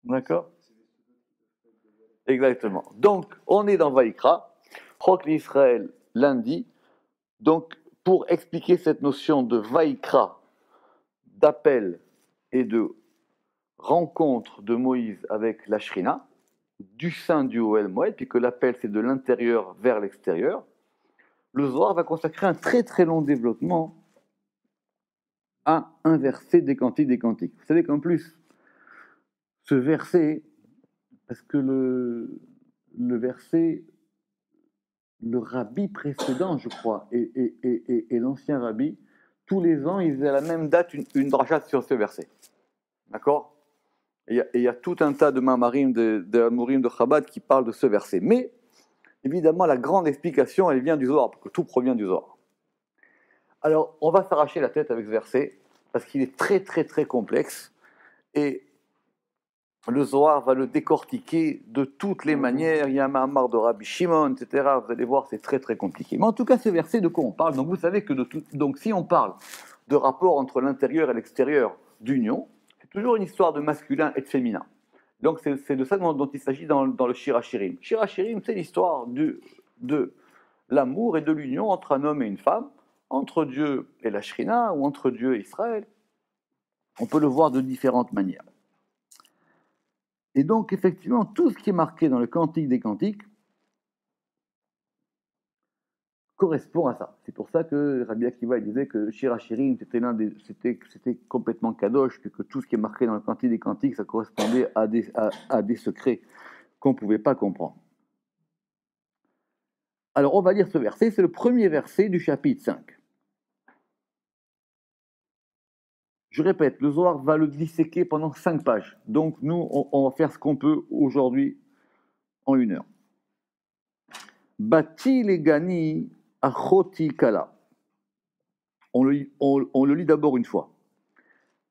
D'accord? Exactement. Donc, on est dans Vaïkra, Chok l'Israël lundi. Donc, pour expliquer cette notion de Vaïkra, d'appel et de rencontre de Moïse avec la Shrina, du sein du Ohel Moed, puisque l'appel c'est de l'intérieur vers l'extérieur, le Zohar va consacrer un très très long développement à un verset des Cantiques des Cantiques. Vous savez qu'en plus, ce verset, parce que le verset, le rabbi précédent, je crois, et l'ancien rabbi, tous les ans, ils faisaient à la même date une drachat sur ce verset. D'accord? Et il y a tout un tas de mamarim, de amourim de Chabad qui parlent de ce verset. Mais, évidemment, la grande explication, elle vient du Zohar, parce que tout provient du Zohar. Alors, on va s'arracher la tête avec ce verset, parce qu'il est très, très, très complexe, et le Zohar va le décortiquer de toutes les manières. Il y a un Mahamar de Rabbi Shimon, etc. Vous allez voir, c'est très, très compliqué. Mais en tout cas, ce verset, de quoi on parle? Donc, vous savez que donc, si on parle de rapport entre l'intérieur et l'extérieur d'union, c'est toujours une histoire de masculin et de féminin. Donc, c'est de ça dont il s'agit dans le Shir HaShirim. Shir HaShirim, c'est l'histoire de l'amour et de l'union entre un homme et une femme, entre Dieu et la Shrina, ou entre Dieu et Israël. On peut le voir de différentes manières. Et donc, effectivement, tout ce qui est marqué dans le Cantique des Cantiques correspond à ça. C'est pour ça que Rabbi Akiva disait que Shir HaShirim, c'était complètement kadosh, puisque tout ce qui est marqué dans le Cantique des Cantiques, ça correspondait à des secrets qu'on ne pouvait pas comprendre. Alors, on va lire ce verset, c'est le premier verset du chapitre 5. Je répète, le Zohar va le disséquer pendant 5 pages. Donc, nous, on va faire ce qu'on peut aujourd'hui en 1 heure. Bati legani achoti kala. On le lit d'abord une fois.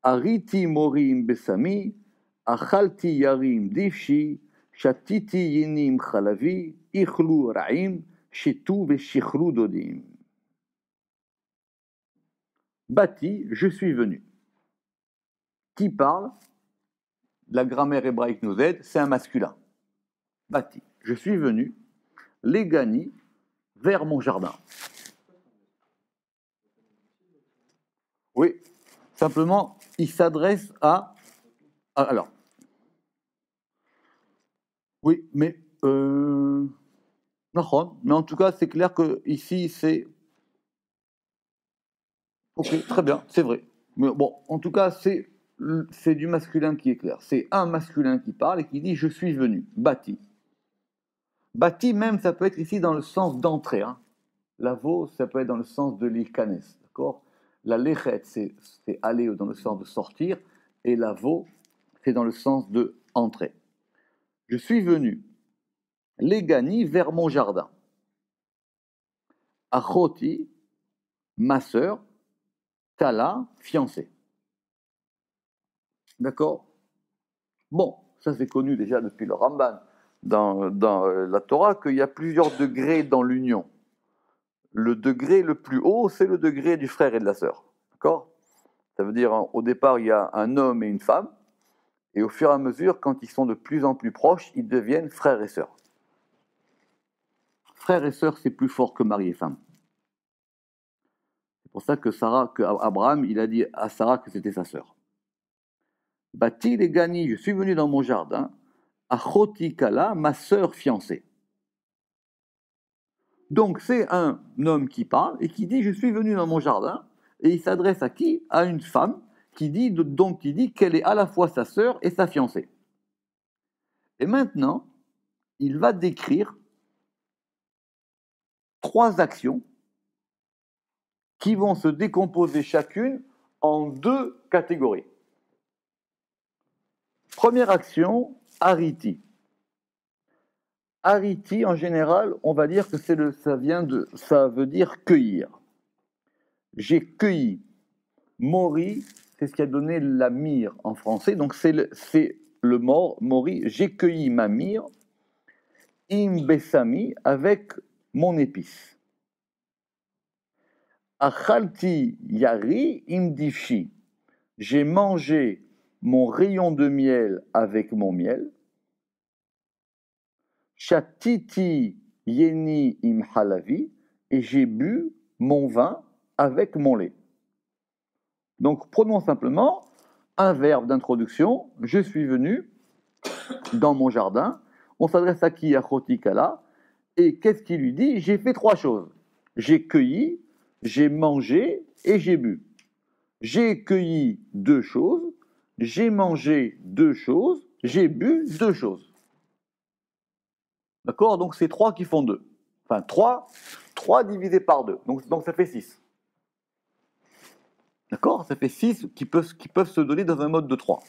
Ariti morim besami, achalti yarim divshi, shatiti yinim chalavi, ichlu ra'im, shetu veshichlu dodim. Bati, je suis venu. Qui parle? La grammaire hébraïque nous aide, c'est un masculin. Bati, je suis venu, legani, vers mon jardin. Oui, simplement, il s'adresse à... Alors, oui, mais... mais en tout cas, c'est clair que ici, c'est... Ok, très bien, c'est vrai. Mais bon, en tout cas, c'est du masculin qui est clair. C'est un masculin qui parle et qui dit « je suis venu », bati. Bati, même, ça peut être ici dans le sens d'entrée. Hein. La vo, ça peut être dans le sens de l'ikanes, d'accord? La lechet, c'est aller dans le sens de sortir, et la vo, c'est dans le sens de entrer. Je suis venu, legani, vers mon jardin. Achoti, ma sœur, kala, fiancée. D'accord? Bon, ça c'est connu déjà depuis le Ramban dans la Torah, qu'il y a plusieurs degrés dans l'union. Le degré le plus haut, c'est le degré du frère et de la sœur. D'accord? Ça veut dire, au départ, il y a un homme et une femme, et au fur et à mesure, quand ils sont de plus en plus proches, ils deviennent frères et sœurs. Frères et sœurs, c'est plus fort que mari et femme. C'est pour ça que Abraham, il a dit à Sarah que c'était sa sœur. Bati les gani, je suis venu dans mon jardin, achoti kala, ma sœur fiancée. Donc c'est un homme qui parle et qui dit « je suis venu dans mon jardin » et il s'adresse à qui? À une femme qui dit qu'elle est à la fois sa sœur et sa fiancée. Et maintenant, il va décrire 3 actions qui vont se décomposer chacune en 2 catégories. Première action, ariti. Ariti, en général, on va dire que ça veut dire cueillir. J'ai cueilli. Mori, c'est ce qui a donné la myrrhe en français. Donc c'est le mori. J'ai cueilli ma myrrhe, im besami, avec mon épice. Achalti yari im divshi. J'ai mangé mon rayon de miel avec mon miel. Shatiti yeni im halavi, et j'ai bu mon vin avec mon lait. Donc prenons simplement un verbe d'introduction. Je suis venu dans mon jardin. On s'adresse à qui? À Chotikala. Et qu'est-ce qu'il lui dit? J'ai fait 3 choses. J'ai cueilli, j'ai mangé et j'ai bu. J'ai cueilli 2 choses, j'ai mangé 2 choses, j'ai bu 2 choses. D'accord? Donc c'est 3 qui font 2. Enfin 3 divisé par 2. Donc ça fait 6. D'accord? Ça fait 6 qui peuvent se donner dans un mode de 3.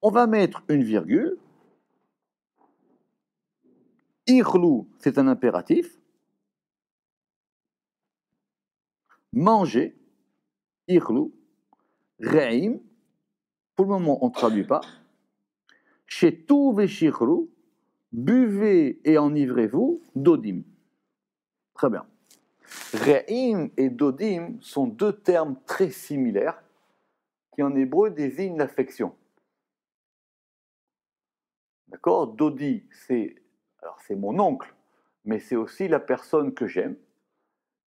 On va mettre une virgule. Irlou, c'est un impératif. Manger, irlou. Reim, pour le moment on ne traduit pas. Chetou veshirlou, buvez et enivrez-vous, dodim. Très bien. Re'im et dodim sont 2 termes très similaires qui en hébreu désignent l'affection. D'accord? Dodi, c'est mon oncle, mais c'est aussi la personne que j'aime.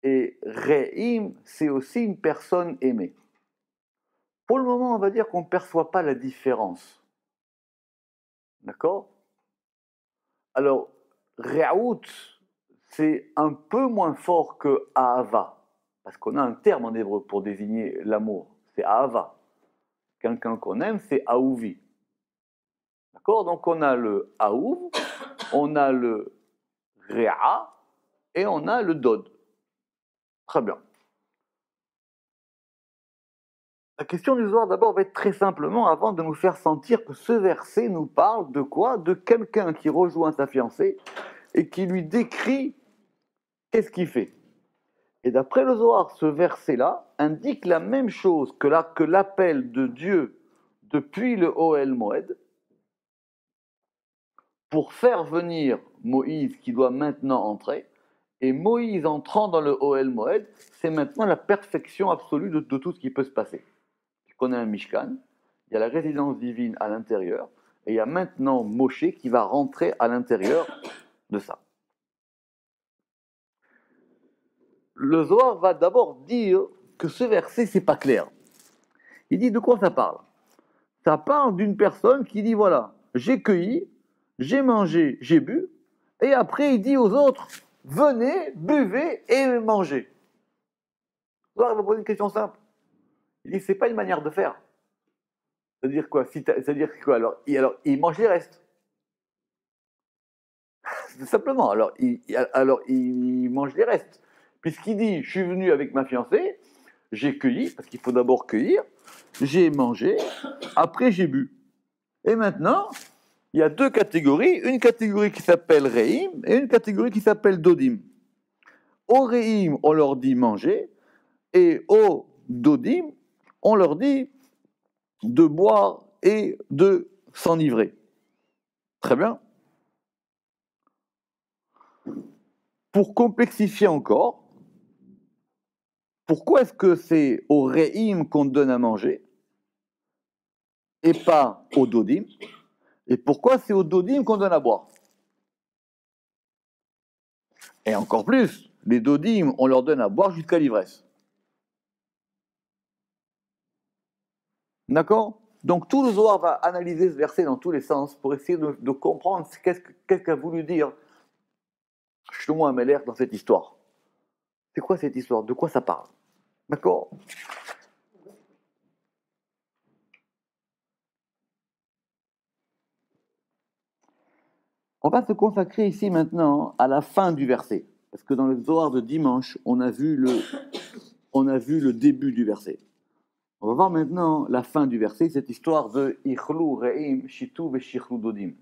Et Re'im, c'est aussi une personne aimée. Pour le moment, on va dire qu'on ne perçoit pas la différence. D'accord? Alors, Re'out, c'est un peu moins fort que Ahava, parce qu'on a un terme en hébreu pour désigner l'amour, c'est Ahava. Quelqu'un qu'on aime, c'est Aouvi. D'accord? Donc on a le Aouv, on a le Réa et on a le Dod. Très bien. La question du soir d'abord va être très simplement avant de nous faire sentir que ce verset nous parle de quoi? De quelqu'un qui rejoint sa fiancée et qui lui décrit qu'est-ce qu'il fait. Et d'après le Zohar, ce verset-là indique la même chose que l'appel de Dieu depuis le Ohel Moed pour faire venir Moïse qui doit maintenant entrer. Et Moïse entrant dans le Ohel Moed, c'est maintenant la perfection absolue de tout ce qui peut se passer. On a un Mishkan, il y a la résidence divine à l'intérieur, et il y a maintenant Moshe qui va rentrer à l'intérieur de ça. Le Zohar va d'abord dire que ce verset, c'est pas clair. Il dit de quoi ça parle? Ça parle d'une personne qui dit voilà, j'ai cueilli, j'ai mangé, j'ai bu, et après il dit aux autres venez, buvez et mangez. Le Zohar va poser une question simple. Il dit c'est pas une manière de faire. C'est-à-dire quoi? C'est-à-dire quoi? Alors, il mange les restes. Tout simplement. Alors, il mange les restes. Puisqu'il dit, je suis venu avec ma fiancée, j'ai cueilli, parce qu'il faut d'abord cueillir, j'ai mangé, après j'ai bu. Et maintenant, il y a 2 catégories, une catégorie qui s'appelle Reim et une catégorie qui s'appelle Dodim. Au Reim, on leur dit manger, et au Dodim, on leur dit de boire et de s'enivrer. Très bien. Pour complexifier encore, pourquoi est-ce que c'est au Re'im qu'on donne à manger et pas au Dodim? Et pourquoi c'est au Dodim qu'on donne à boire? Et encore plus, les Dodim, on leur donne à boire jusqu'à l'ivresse. D'accord? Donc tout le Zohar va analyser ce verset dans tous les sens pour essayer de comprendre qu'est-ce qu'a voulu dire Shlomo Amelech dans cette histoire. C'est quoi cette histoire? De quoi ça parle? D'accord? On va se consacrer ici maintenant à la fin du verset. Parce que dans le Zohar de dimanche, on a vu le début du verset. On va voir maintenant la fin du verset, cette histoire de Ichlu Re'im Shitu Veshichlu Dodim.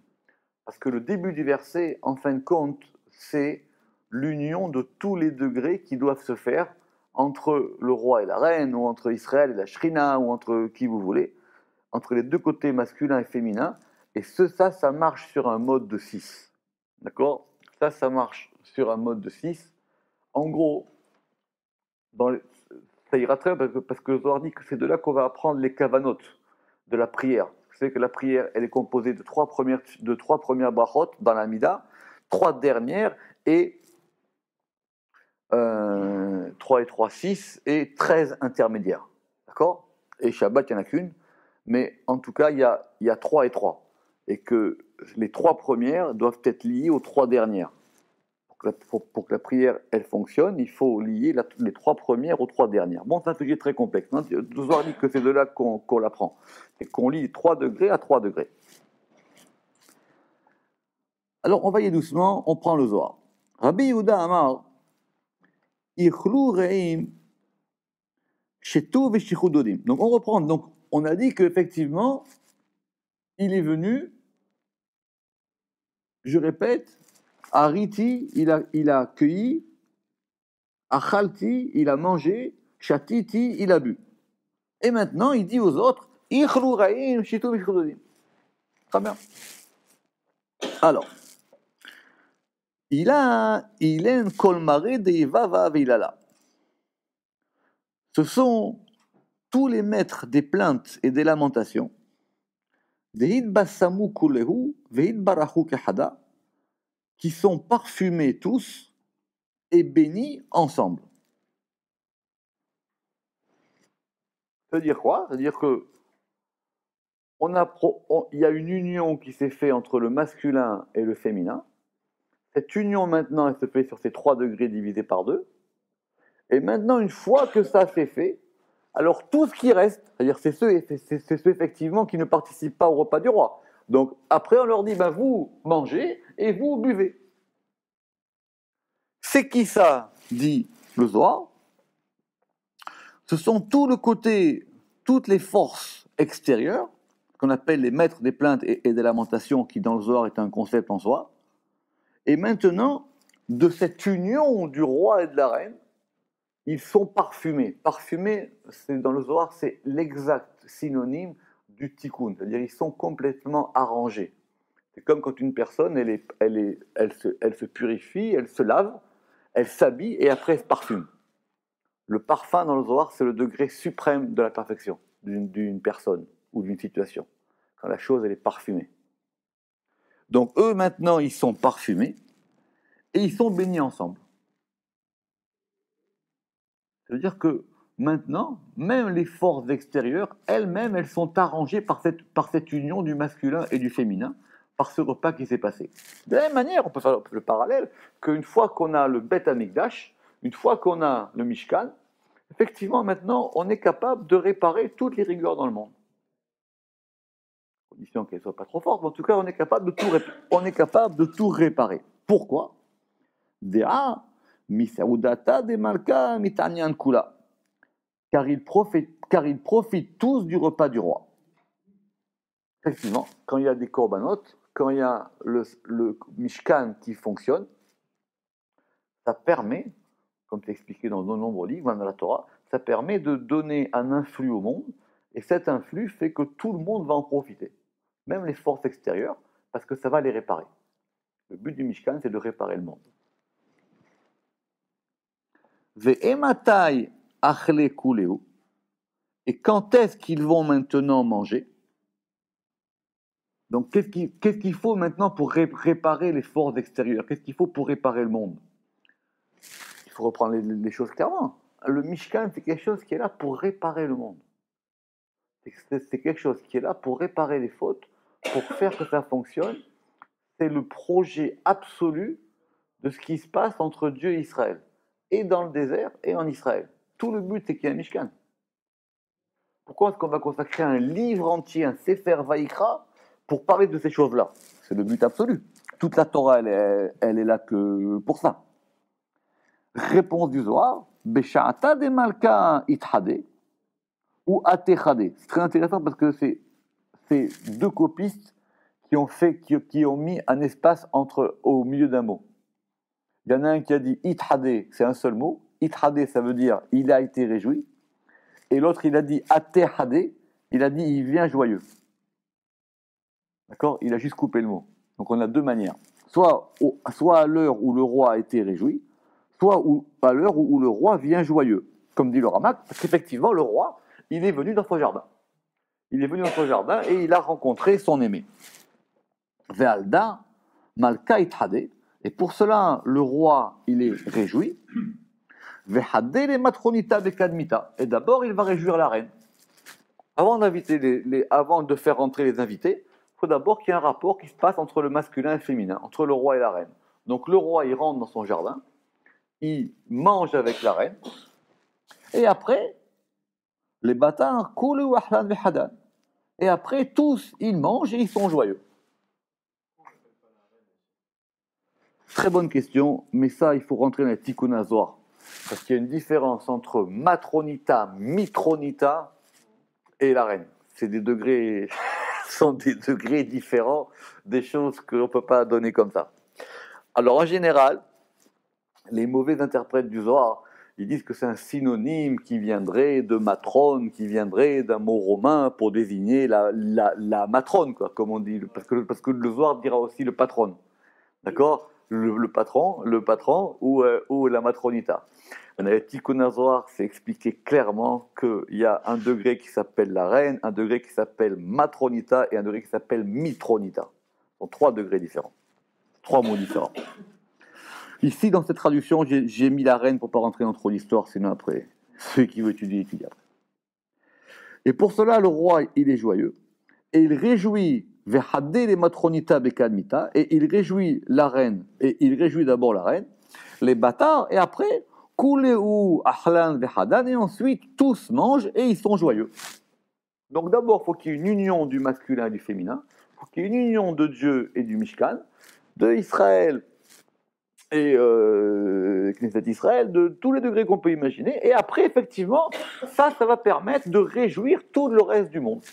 Parce que le début du verset, en fin de compte, c'est l'union de tous les degrés qui doivent se faire entre le roi et la reine, ou entre Israël et la Shrina, ou entre qui vous voulez, entre les 2 côtés masculin et féminin. Et ça marche sur un mode de 6. D'accord? Ça marche sur un mode de 6. En gros, ça ira très bien parce que le Zohar dit que c'est de là qu'on va apprendre les kavanotes. de la prière. Vous savez que la prière, elle est composée de trois premières brachot dans la Mida, 3 dernières et 3 et 3, 6 et 13 intermédiaires. D'accord? Et Shabbat, il n'y en a qu'une, mais en tout cas, il y a 3 et 3. Et que les 3 premières doivent être liées aux 3 dernières. Pour que la prière elle fonctionne, il faut lier les 3 premières aux 3 dernières. Bon, c'est un sujet très complexe. Le Zohar dit que c'est de là qu'on l'apprend. Et qu'on lit 3 degrés à 3 degrés. Alors, on va y aller doucement, on prend le Zohar. Rabbi Yehuda Amar, Ichlu Re'im, Shetu Veshichu Dodim. Donc, on reprend. Donc, on a dit qu'effectivement, il est venu, je répète, Ariti, il a cueilli, Achalti, il a mangé, Shatiti, il a bu. Et maintenant, il dit aux autres, Ichlu Re'im, Shetu Veshichu Dodim. Très bien. Alors, il a un kolmaré de Yevava Veilala. Ce sont tous les maîtres des plaintes et des lamentations, qui sont parfumés tous et bénis ensemble. Ça veut dire quoi? Ça veut dire que il y a une union qui s'est faite entre le masculin et le féminin. Cette union maintenant, elle se fait sur ces 3 degrés divisés par 2. Et maintenant, une fois que ça s'est fait, alors tout ce qui reste, c'est-à-dire c'est ceux effectivement qui ne participent pas au repas du roi. Donc après on leur dit, vous mangez et vous buvez. C'est qui ça, dit le Zohar? Ce sont tout le côté, toutes les forces extérieures, qu'on appelle les maîtres des plaintes et des lamentations, qui dans le Zohar est un concept en soi. Et maintenant, de cette union du roi et de la reine, ils sont parfumés. Parfumés, dans le Zohar, c'est l'exact synonyme du tikkun. C'est-à-dire ils sont complètement arrangés. C'est comme quand une personne, elle se purifie, elle se lave, elle s'habille et après elle se parfume. Le parfum dans le Zohar, c'est le degré suprême de la perfection d'une personne ou d'une situation. Quand la chose, elle est parfumée. Donc eux, maintenant, ils sont parfumés et ils sont bénis ensemble. Ça veut dire que maintenant, même les forces extérieures, elles-mêmes, elles sont arrangées par cette union du masculin et du féminin, par ce repas qui s'est passé. De la même manière, on peut faire le parallèle, qu'une fois qu'on a le Bet Hamikdash, une fois qu'on a le Mishkan, effectivement, maintenant, on est capable de réparer toutes les rigueurs dans le monde. Condition qu'elles ne soient pas trop fortes, mais en tout cas, on est capable de tout réparer. Pourquoi? Dea misaudata de malka mitanyan kula. Car ils profitent tous du repas du roi. Effectivement, quand il y a des corbanotes, quand il y a le Mishkan qui fonctionne, ça permet, comme c'est expliqué dans de nombreux livres, dans la Torah, ça permet de donner un influx au monde, et cet influx fait que tout le monde va en profiter, même les forces extérieures, parce que ça va les réparer. Le but du Mishkan, c'est de réparer le monde. Ve'ematai achle kuleu. Et quand est-ce qu'ils vont maintenant manger? Donc, qu'est-ce qu'il faut maintenant pour réparer les forces extérieures? Qu'est-ce qu'il faut pour réparer le monde? Il faut reprendre les choses clairement. Le Mishkan, c'est quelque chose qui est là pour réparer le monde. C'est quelque chose qui est là pour réparer les fautes, pour faire que ça fonctionne. C'est le projet absolu de ce qui se passe entre Dieu et Israël, et dans le désert et en Israël. Tout le but, c'est qu'il y ait un Mishkan. Pourquoi est-ce qu'on va consacrer un livre entier, un Sefer Vaïkra, pour parler de ces choses-là? C'est le but absolu. Toute la Torah, elle est là que pour ça. Réponse du Zohar, Besha'ata de Malka Ithade ou Atechade. C'est très intéressant parce que c'est deux copistes qui ont mis un espace au milieu d'un mot. Il y en a un qui a dit Ithade, c'est un seul mot. Ithade, ça veut dire il a été réjoui. Et l'autre, il a dit Atechade, il a dit il vient joyeux. D'accord? Il a juste coupé le mot. Donc on a deux manières. Soit à l'heure où le roi a été réjoui, soit à l'heure où le roi vient joyeux. Comme dit le Ramak, parce qu'effectivement, le roi, il est venu dans son jardin. Il est venu dans son jardin et il a rencontré son aimé. Ve'alda malka ithade. Et pour cela, le roi, il est réjoui. Ve'hade le matronita bekadmita. Et d'abord, il va réjouir la reine. Avant avant de faire rentrer les invités, il faut d'abord qu'il y ait un rapport qui se passe entre le masculin et le féminin, entre le roi et la reine. Donc le roi, il rentre dans son jardin, il mange avec la reine, et après, les bâtards coulent ou ahlan bihadan. Et après, tous, ils mangent et ils sont joyeux. Très bonne question, mais ça, il faut rentrer dans les tikkun hazohar. Parce qu'il y a une différence entre matronita, mitronita et la reine. C'est des degrés, sont des degrés différents des choses que l'on ne peut pas donner comme ça. Alors, en général, les mauvais interprètes du Zohar, ils disent que c'est un synonyme qui viendrait de matrone, qui viendrait d'un mot romain pour désigner la matrone, quoi, comme on dit, parce que le Zohar dira aussi le patron, d'accord, le patron ou la matronita. Dans les Tikkun Zohar, c'est expliqué clairement qu'il y a un degré qui s'appelle la reine, un degré qui s'appelle matronita et un degré qui s'appelle mitronita. Ce sont 3 degrés différents, 3 mots différents. Ici, dans cette traduction, j'ai mis la reine pour ne pas rentrer dans trop l'histoire, sinon après, celui qui veut étudier, étudie après. Et pour cela, le roi, il est joyeux, et il réjouit Vehadde les matronita bekadmita, et il réjouit la reine, et il réjouit d'abord la reine, les bâtards, et après, Kuleu ahlan vehadan, et ensuite, tous mangent et ils sont joyeux. Donc d'abord, il faut qu'il y ait une union du masculin et du féminin, il faut qu'il y ait une union de Dieu et du Mishkan, de Israël et Knesset Israël, de tous les degrés qu'on peut imaginer. Et après, effectivement, ça va permettre de réjouir tout le reste du monde.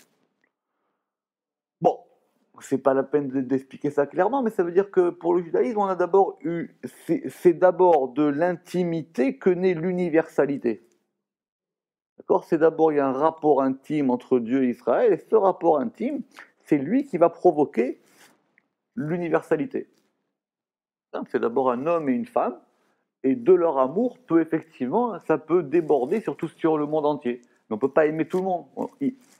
Bon, c'est pas la peine d'expliquer ça clairement, mais ça veut dire que pour le judaïsme, on a d'abord c'est d'abord de l'intimité que naît l'universalité. D'accord ? C'est d'abord, il y a un rapport intime entre Dieu et Israël, et ce rapport intime, c'est lui qui va provoquer l'universalité. C'est d'abord un homme et une femme, et de leur amour peut effectivement, ça peut déborder sur le monde entier. Mais on ne peut pas aimer tout le monde.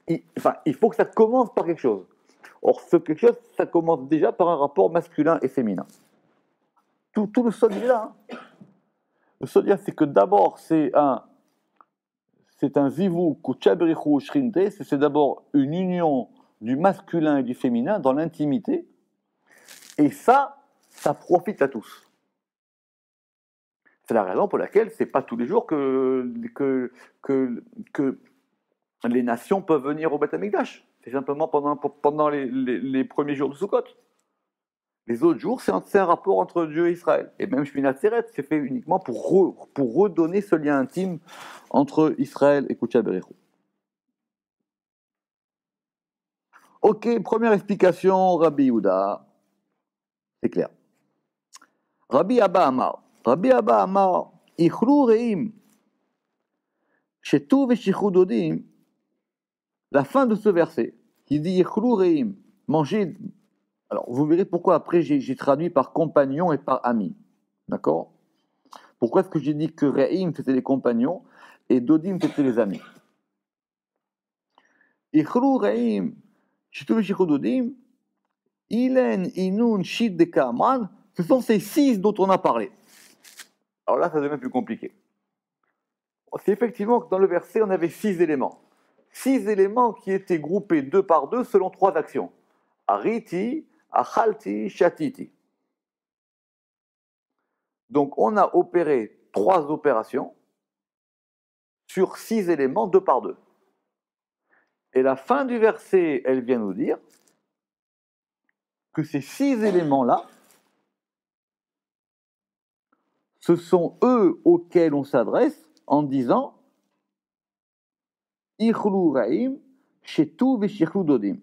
Il faut que ça commence par quelque chose. Or, ce quelque chose, ça commence déjà par un rapport masculin et féminin. Tout le sol est là. Hein. Le sol, c'est que d'abord, c'est un zivou kuchaberichu shrinte, c'est d'abord une union du masculin et du féminin dans l'intimité. Et ça profite à tous. C'est la raison pour laquelle c'est pas tous les jours que les nations peuvent venir au Beth Amikdash. C'est simplement pendant les premiers jours de Sukkot. Les autres jours, c'est un rapport entre Dieu et Israël. Et même Shmini Atzeret, c'est fait uniquement pour redonner ce lien intime entre Israël et Kodesh Berechu. Ok, première explication, Rabbi Yehuda. C'est clair. Rabbi Abba Amar, Ichlu Reim, Shetu Veshichu Dodim. La fin de ce verset, qui dit Ichlu Reim, manger. Alors, vous verrez pourquoi après j'ai traduit par compagnon et par ami. D'accord ? Pourquoi est-ce que j'ai dit que Reim c'était les compagnons et Dodim c'était les amis ? Ichlu Reim, Shetu Veshichu Dodim, Ilen, Inun, Shid, Dekaman, ce sont ces 6 dont on a parlé. Alors là, ça devient plus compliqué. C'est effectivement que dans le verset, on avait 6 éléments. 6 éléments qui étaient groupés 2 par 2 selon 3 actions. Ariti, Achalti, Shatiti. Donc on a opéré 3 opérations sur 6 éléments 2 par 2. Et la fin du verset, elle vient nous dire que ces 6 éléments-là, ce sont eux auxquels on s'adresse en disant Ichlu Raim, Shetu Veshichlu Dodim.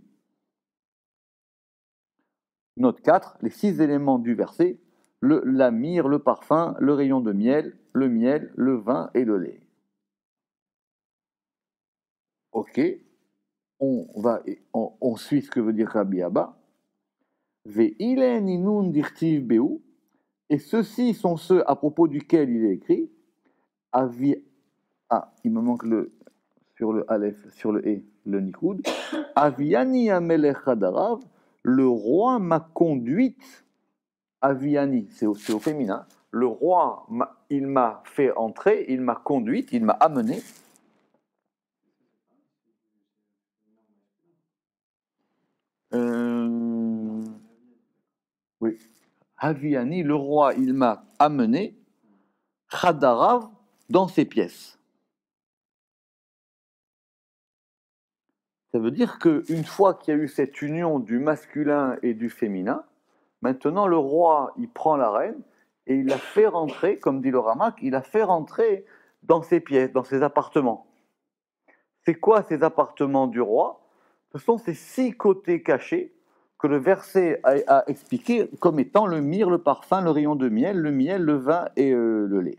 Note 4, les 6 éléments du verset, la myrrhe, le parfum, le rayon de miel, le vin et le lait. Ok, on suit ce que veut dire Rabbi Abba. Ve'ilen inun dirtiv beu, et ceux-ci sont ceux à propos duquel il est écrit. Il me manque sur le Aleph, sur le E, le Nikoud. Aviani amelech hadarav, le roi m'a conduite. Aviani, c'est au féminin. Le roi, il m'a fait entrer, il m'a conduite, il m'a amené. Oui. Aviani, le roi, il m'a amené. Khadarav, dans ses pièces. Ça veut dire qu'une fois qu'il y a eu cette union du masculin et du féminin, maintenant le roi, il prend la reine et il la fait rentrer, comme dit le Ramak, il la fait rentrer dans ses pièces, dans ses appartements. C'est quoi ces appartements du roi? Ce sont ces 6 côtés cachés que le verset a expliqué comme étant le myrrhe, le parfum, le rayon de miel, le vin et le lait.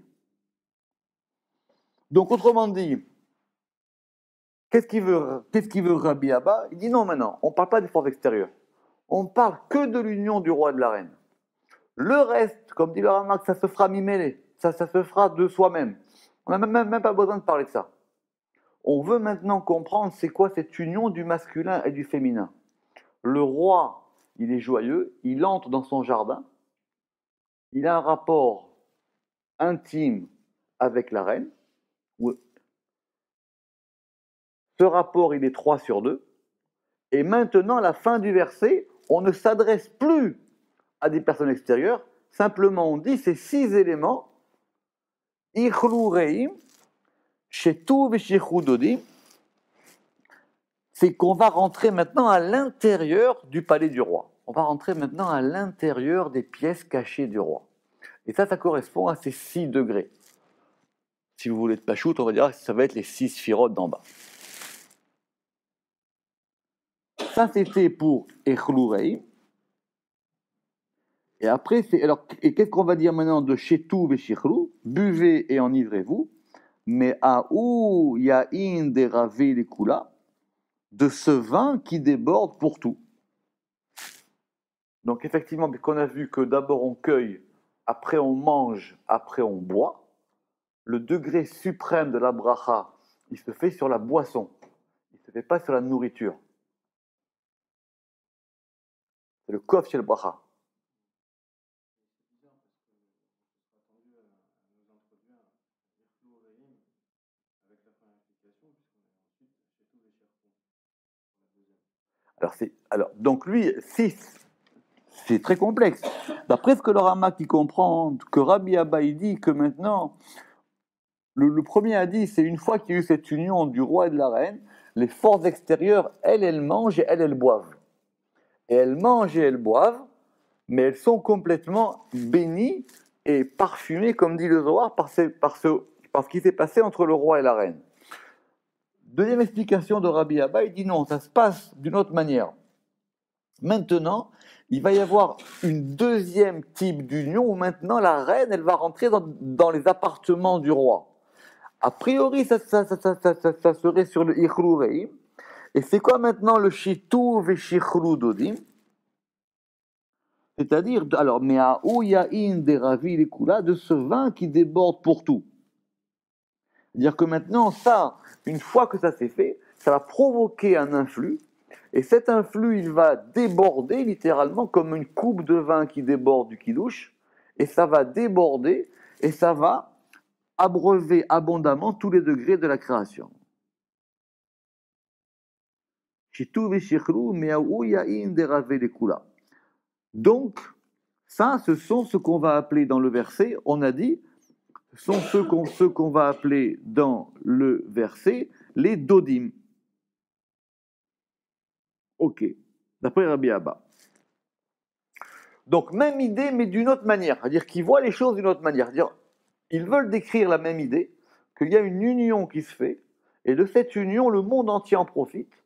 Donc autrement dit, qu'est-ce qu'il veut Rabbi Abba? Il dit non maintenant, on ne parle pas des forces extérieures. On parle que de l'union du roi et de la reine. Le reste, comme dit le Ramak, ça se fera mimélé, ça se fera de soi-même. On n'a même pas besoin de parler de ça. On veut maintenant comprendre c'est quoi cette union du masculin et du féminin. Le roi, il est joyeux, il entre dans son jardin, il a un rapport intime avec la reine. Ce rapport, il est 3/2. Et maintenant, à la fin du verset, on ne s'adresse plus à des personnes extérieures, simplement on dit ces 6 éléments, Ichlu Reim, Shetu Veshichu Dodim, c'est qu'on va rentrer maintenant à l'intérieur du palais du roi. On va rentrer maintenant à l'intérieur des pièces cachées du roi. Et ça correspond à ces 6 degrés. Si vous voulez de Pachout, on va dire que ça va être les 6 sphirotes d'en bas. Ça, c'était pour Ichlu Reim. Et après, qu'est-ce qu'on va dire maintenant de Shetu Veshichu? Buvez et enivrez-vous. Mais à où Yahin deravé les kula, de ce vin qui déborde pour tout. Donc effectivement, qu'on a vu que d'abord on cueille, après on mange, après on boit, le degré suprême de la bracha, il se fait sur la boisson, il ne se fait pas sur la nourriture. C'est le kof chez le bracha. Donc lui, 6, c'est très complexe. D'après ce que le Ramak qui comprend, que Rabbi Abba il dit que maintenant, le premier a dit, c'est une fois qu'il y a eu cette union du roi et de la reine, les forces extérieures, elles mangent et elles boivent. Et elles mangent et elles boivent, mais elles sont complètement bénies et parfumées, comme dit le Zohar, par ce qui s'est passé entre le roi et la reine. Deuxième explication de Rabbi Abba, il dit non, ça se passe d'une autre manière. Maintenant, il va y avoir une deuxième type d'union où maintenant la reine, elle va rentrer dans les appartements du roi. A priori, ça serait sur le Ichlu Reim. Et c'est quoi maintenant le Shitu Veshichlu Dodim? C'est-à-dire, alors, mais à où Yahin deravi les kula, de ce vin qui déborde pour tout. C'est-à-dire que maintenant, ça, une fois que ça s'est fait, ça va provoquer un influx. Et cet influx, il va déborder littéralement comme une coupe de vin qui déborde du kidouche. Et ça va déborder et ça va abreuver abondamment tous les degrés de la création. Donc, ça, ce sont ce qu'on va appeler dans le verset, on a dit, ce sont ceux qu'on va appeler dans le verset les dodim. Ok, d'après Rabbi Abba. Donc, même idée, mais d'une autre manière. C'est-à-dire qu'ils voient les choses d'une autre manière. C'est-à-dire, ils veulent décrire la même idée, qu'il y a une union qui se fait, et de cette union, le monde entier en profite,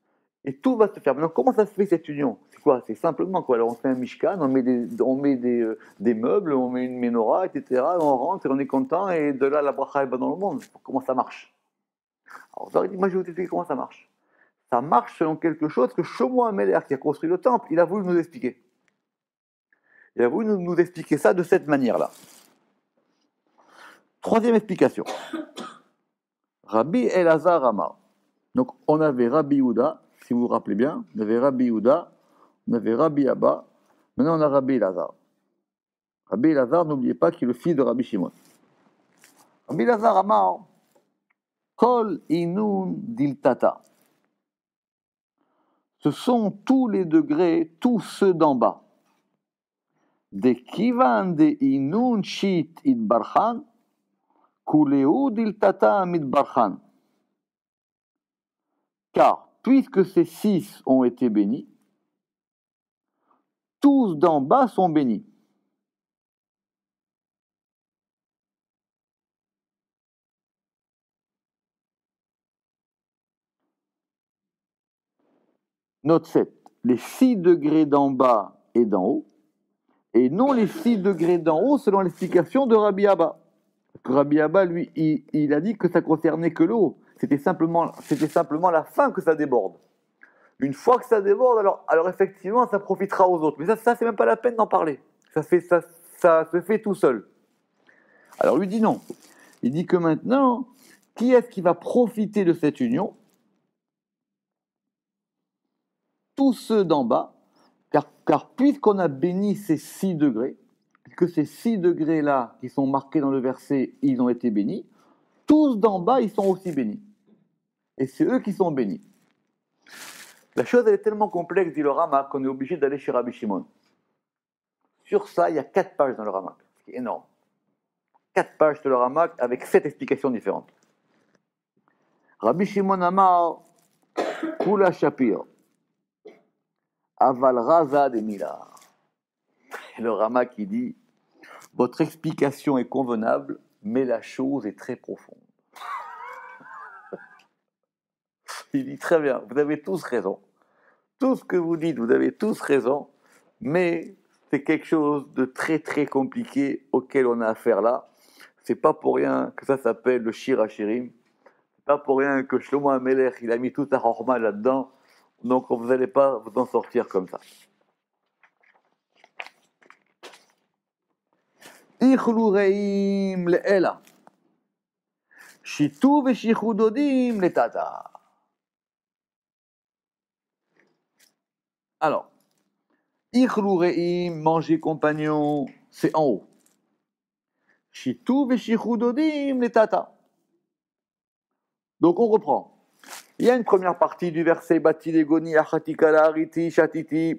et tout va se faire. Maintenant, comment ça se fait cette union? C'est quoi? C'est simplement quoi? Alors, on fait un mishkan, on met des meubles, on met une menorah, etc. On rentre et on est content, et de là, la bracha est dans le monde. Comment ça marche? Alors, vous aurez dit, moi, je vais vous expliquer comment ça marche. Ça marche selon quelque chose que Shlomo HaMelech, qui a construit le temple, il a voulu nous expliquer. Il a voulu nous expliquer ça de cette manière-là. Troisième explication. Rabbi Elazar Amar. Donc, on avait Rabbi Yehuda, si vous vous rappelez bien, on avait Rabbi Yehuda, on avait Rabbi Abba, maintenant on a Rabbi Elazar. Rabbi Elazar, n'oubliez pas qu'il est le fils de Rabbi Shimon. Rabbi Elazar Amar, Kol Inun Diltata. Ce sont tous les degrés, tous ceux d'en bas. De Kivan de Inun Shit Idbarchan, Kuleu Diltata Midbarchan. Car, puisque ces 6 ont été bénis, tous d'en bas sont bénis. Note 7. Les 6 degrés d'en bas et d'en haut, et non les 6 degrés d'en haut selon l'explication de Rabbi Abba. Rabbi Abba, lui, il a dit que ça concernait que le haut. C'était simplement la fin que ça déborde. Une fois que ça déborde, alors effectivement, ça profitera aux autres. Mais ça c'est même pas la peine d'en parler. Ça se fait tout seul. Alors lui dit non. Il dit que maintenant, qui est-ce qui va profiter de cette union? Tous ceux d'en bas, car puisqu'on a béni ces 6 degrés, que ces 6 degrés-là qui sont marqués dans le verset, ils ont été bénis, tous d'en bas, ils sont aussi bénis. Et c'est eux qui sont bénis. La chose, elle est tellement complexe, dit le Ramak, qu'on est obligé d'aller chez Rabbi Shimon. Sur ça, il y a 4 pages dans le Ramak, ce qui est énorme. 4 pages de le Ramak avec 7 explications différentes. Rabbi Shimon Amar, Kula Shapir, Aval Raza de Milar. Le Ramak qui dit, votre explication est convenable, mais la chose est très profonde. Il dit très bien, vous avez tous raison. Tout ce que vous dites, vous avez tous raison, mais c'est quelque chose de très très compliqué auquel on a affaire là. C'est pas pour rien que ça s'appelle le Shir HaShirim. C'est pas pour rien que Shlomo HaMelech, il a mis toute la Chorma là-dedans. Donc vous n'allez pas vous en sortir comme ça. Ichlu reim le'ela. Shitu v'shichudodim letata. Alors, Ichlu reim, manger compagnon, c'est en haut. Shitu v'shichudodim letata. Donc on reprend. Il y a une première partie du verset Bati Legoni Achatikala Ariti Shatiti.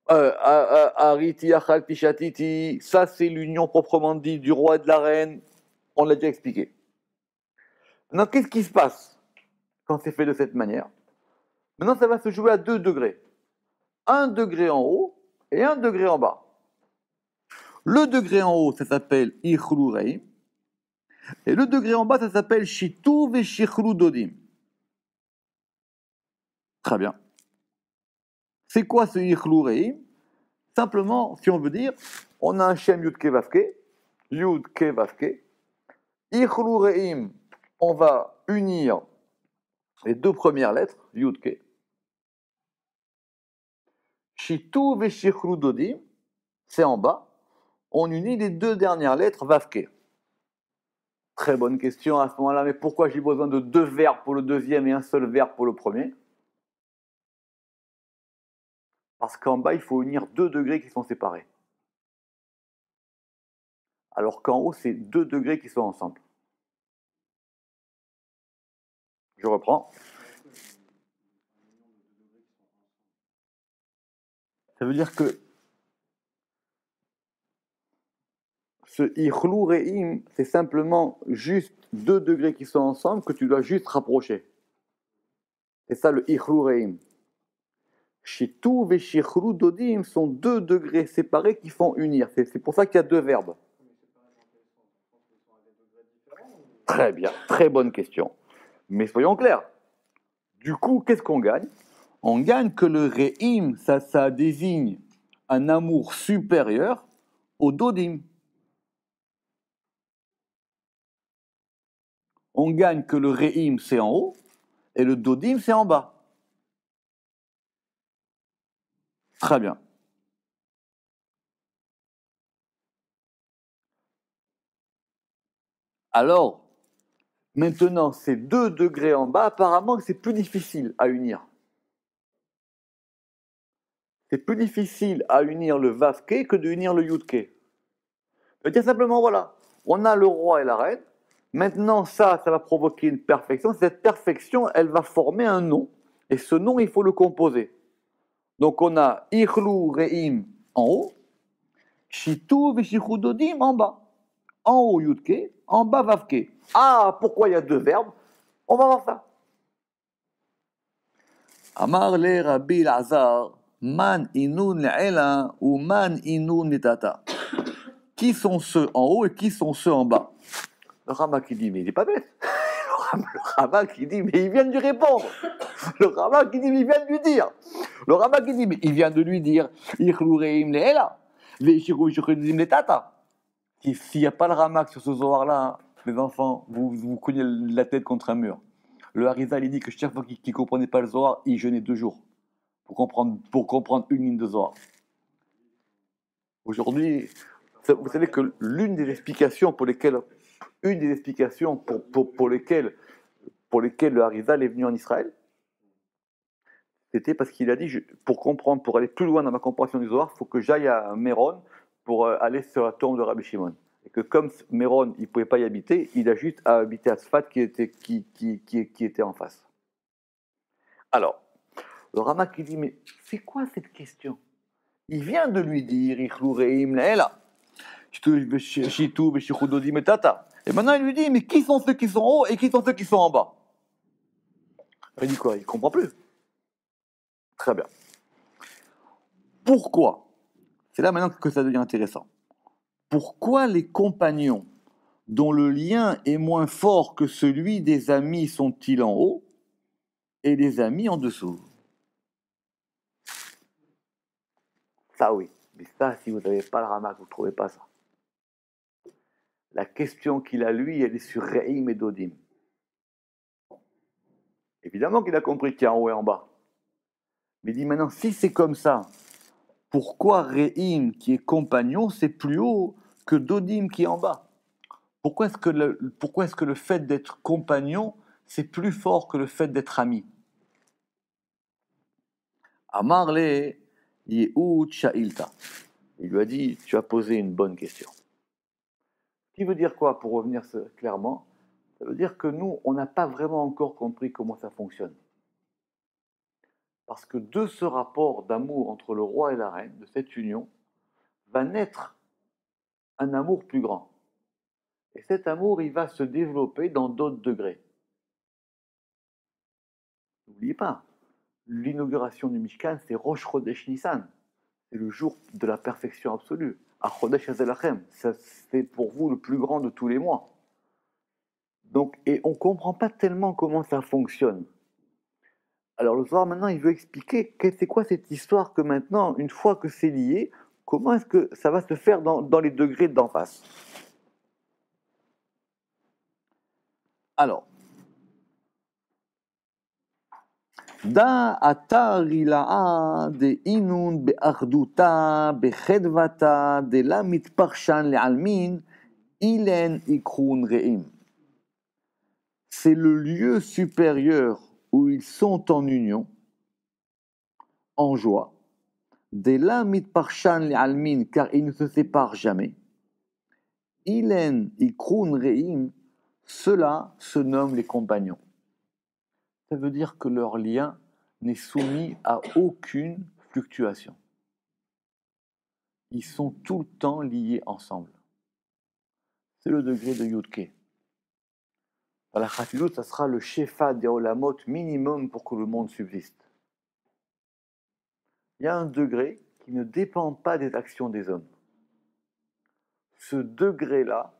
Ariti Achalti Shatiti. Ça, c'est l'union proprement dit du roi et de la reine. On l'a déjà expliqué. Maintenant, qu'est-ce qui se passe quand c'est fait de cette manière? Maintenant, ça va se jouer à 2 degrés. 1 degré en haut et 1 degré en bas. Le degré en haut, ça s'appelle Ichlu Reim. Et le degré en bas, ça s'appelle Shitu Veshichlu Dodim. Très bien. C'est quoi ce Ichlu Reim? Simplement, si on veut dire, on a un Shem Yud Ke Vav Ke, Yud Ke Vav Ke. Ichlu Reim, on va unir les 2 premières lettres, Yud Ke. Shitu Veshichlu Dodim, c'est en bas. On unit les 2 dernières lettres, Vav Ke. Très bonne question à ce moment-là, mais pourquoi j'ai besoin de 2 verbes pour le deuxième et un seul verbe pour le premier? Parce qu'en bas, il faut unir 2 degrés qui sont séparés. Alors qu'en haut, c'est 2 degrés qui sont ensemble. Je reprends. Ça veut dire que ce Ichlu Reim, c'est simplement juste 2 degrés qui sont ensemble que tu dois juste rapprocher. C'est ça le Ichlu Reim. Shitu Veshichlu Dodim sont 2 degrés séparés qui font unir. C'est pour ça qu'il y a 2 verbes. Très bien, très bonne question. Mais soyons clairs. Du coup, qu'est-ce qu'on gagne? On gagne que le Reim, ça désigne un amour supérieur au Dodim. On gagne que le Reim, c'est en haut, et le Dodim, c'est en bas. Très bien. Alors, Maintenant, ces 2 degrés en bas, apparemment, c'est plus difficile à unir. C'est plus difficile à unir le Vavke que de unir le Yudke. C'est-à-dire simplement, voilà, on a le roi et la reine. Maintenant, ça va provoquer une perfection. Cette perfection, elle va former un nom. Et ce nom, il faut le composer. Donc, on a Ichlu Re'im en haut, Shitu Vishichu Dodim en bas. En haut, Yudke, en bas, Vavke. Ah, pourquoi il y a 2 verbes? On va voir ça. Amar le Rabbi Lazar, man inun le'ela ou man inun netata. Qui sont ceux en haut et qui sont ceux en bas? Le Rama qui dit, mais il n'est pas bête. Le Rama qui dit, mais il vient de lui répondre. Le Rama qui dit, mais il vient de lui dire. Le Rama qui dit, mais il vient de lui dire, Ichlureim le'ela, ve'ishiruim letata. S'il n'y a pas le Rama sur ce Zohar-là, les enfants, vous cognez la tête contre un mur. Le Harizal, il dit que chaque fois qu'il ne comprenait pas le Zohar, il jeûnait 2 jours pour comprendre une ligne de Zohar. Aujourd'hui, vous savez que l'une des explications pour lesquelles le Harizal est venu en Israël, c'était parce qu'il a dit, pour aller plus loin dans ma compréhension du Zohar, il faut que j'aille à Méron pour aller sur la tombe de Rabbi Shimon. Et que comme Méron, il ne pouvait pas y habiter, il a juste à habiter à Sfat qui était en face. Alors, le Rama qui dit, mais c'est quoi cette question? Il vient de lui dire, Ichlureim le'ela. Et maintenant, il lui dit, mais qui sont ceux qui sont en haut et qui sont ceux qui sont en bas? Il dit quoi? Il ne comprend plus. Très bien. Pourquoi? C'est là maintenant que ça devient intéressant. Pourquoi les compagnons dont le lien est moins fort que celui des amis sont-ils en haut et les amis en dessous? Ça oui, mais ça, si vous n'avez pas le Ramak, vous ne trouvez pas ça. La question qu'il a, lui, elle est sur Re'im et Dodim. Évidemment qu'il a compris qu'il y a en haut et en bas. Mais il dit maintenant, si c'est comme ça, pourquoi Re'im, qui est compagnon, c'est plus haut que Dodim, qui est en bas? Pourquoi est-ce que le fait d'être compagnon, c'est plus fort que le fait d'être ami? Amarle Yehud Sha'ilta. Il lui a dit, tu as posé une bonne question. Ce qui veut dire quoi, pour revenir clairement? Ça veut dire que nous, on n'a pas vraiment encore compris comment ça fonctionne. Parce que de ce rapport d'amour entre le roi et la reine, de cette union, va naître un amour plus grand. Et cet amour, il va se développer dans d'autres degrés. N'oubliez pas, l'inauguration du Mishkan, c'est Rosh Chodesh Nissan. C'est le jour de la perfection absolue. À Chodesh Hazelachem, c'est pour vous le plus grand de tous les mois. Donc, et on ne comprend pas tellement comment ça fonctionne. Alors le soir, maintenant, il veut expliquer c'est quoi cette histoire que maintenant, une fois que c'est lié, comment est-ce que ça va se faire dans les degrés d'en face? Alors, Da atarila'a de inun be'achduta bechedvata de la mitparshan le'almin ilen ikrun re'im. C'est le lieu supérieur où ils sont en union, en joie. De la mitparshan le'almin, car ils ne se séparent jamais. Ilen ikrun re'im, cela se nomme les compagnons. Ça veut dire que leur lien n'est soumis à aucune fluctuation. Ils sont tout le temps liés ensemble. C'est le degré de Yudke. Dans la Chassidut, ça sera le Shefa des Olamot minimum pour que le monde subsiste. Il y a un degré qui ne dépend pas des actions des hommes. Ce degré-là,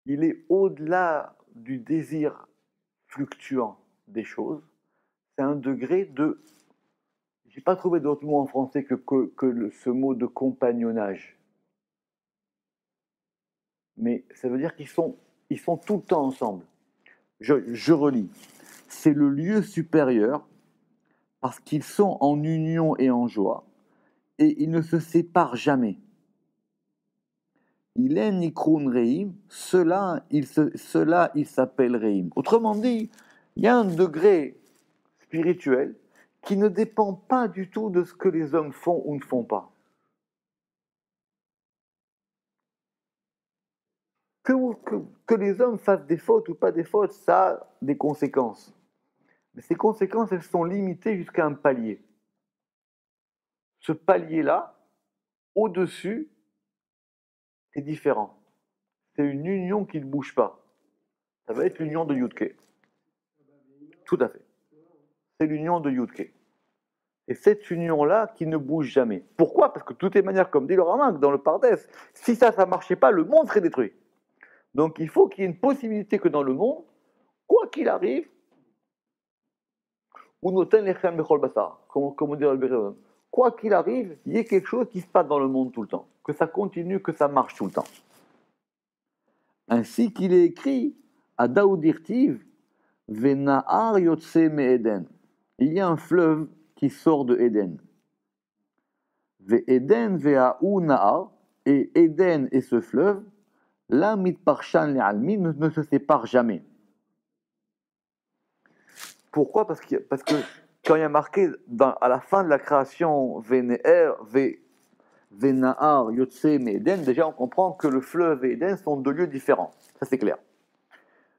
il est au-delà du désir fluctuant des choses. C'est un degré de... Je n'ai pas trouvé d'autre mot en français que ce mot de compagnonnage. Mais ça veut dire qu'ils sont tout le temps ensemble. Je relis. C'est le lieu supérieur parce qu'ils sont en union et en joie et ils ne se séparent jamais. il est Nikrun Reim, cela il s'appelle Reim. Autrement dit, il y a un degré spirituel qui ne dépend pas du tout de ce que les hommes font ou ne font pas. Que les hommes fassent des fautes ou pas des fautes, ça a des conséquences. Mais ces conséquences, elles sont limitées jusqu'à un palier. Ce palier-là, au-dessus, est différent. C'est une union qui ne bouge pas. Ça va être l'union de Yudke. Tout à fait. C'est l'union de Yudke. Et cette union-là qui ne bouge jamais. Pourquoi? Parce que de toute manière, comme dit le Ramak dans le Pardes, si ça ne marchait pas, le monde serait détruit. Donc il faut qu'il y ait une possibilité que dans le monde, quoi qu'il arrive, ou noten lechem bechol basar, comme dit le Béréon, quoi qu'il arrive, il y ait quelque chose qui se passe dans le monde tout le temps, que ça continue, que ça marche tout le temps. Ainsi qu'il est écrit à Daoudirtiv, Venahar yotse me'eden. Il y a un fleuve qui sort de Éden. Ve'eden ve'a'u na'ar, et Éden et ce fleuve, la mitparshan le'almin ne se séparent jamais. Pourquoi? Parce que quand il y a marqué à la fin de la création Venahar yotse me'eden, déjà on comprend que le fleuve et Éden sont deux lieux différents. Ça c'est clair.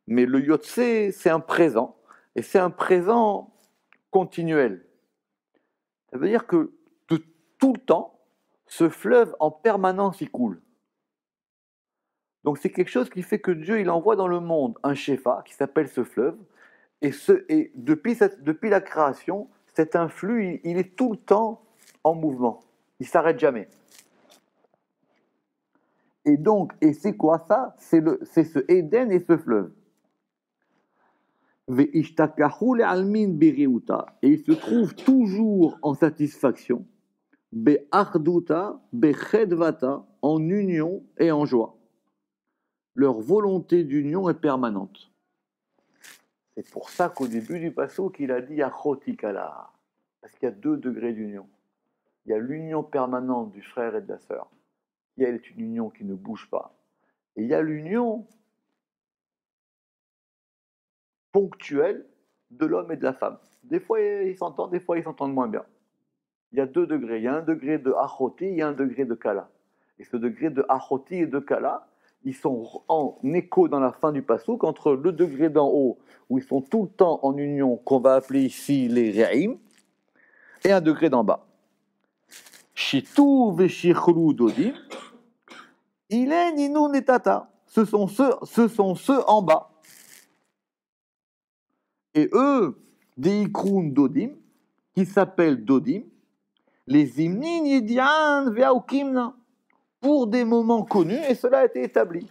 Mais le yotse, c'est un présent, et c'est un présent continuel. Ça veut dire que tout le temps, ce fleuve en permanence y coule. Donc c'est quelque chose qui fait que Dieu il envoie dans le monde un shefa qui s'appelle ce fleuve, et depuis la création, cet influx il est tout le temps en mouvement, il ne s'arrête jamais. Et donc, c'est quoi ça? C'est ce Éden et ce fleuve. Et il se trouve toujours en satisfaction, en union et en joie. Leur volonté d'union est permanente. C'est pour ça qu'au début du passouk, il a dit Achotikala, parce qu'il y a 2 degrés d'union. Il y a l'union permanente du frère et de la sœur. Il y a une union qui ne bouge pas. Et il y a l'union ponctuelle de l'homme et de la femme. Des fois, ils s'entendent, des fois, ils s'entendent moins bien. Il y a 2 degrés. Il y a un degré de Achoti, il y a un degré de Kala. Et ce degré de Achoti et de Kala, ils sont en écho dans la fin du passouk entre le degré d'en haut, où ils sont tout le temps en union, qu'on va appeler ici les Re'im, et un degré d'en bas. Shitu veshichlu dodim, il est ninun et tata. Ce sont ceux en bas. Et eux, des ikrun dodim, qui s'appellent dodim, les imnin yedian ve'aukimna, pour des moments connus, et cela a été établi.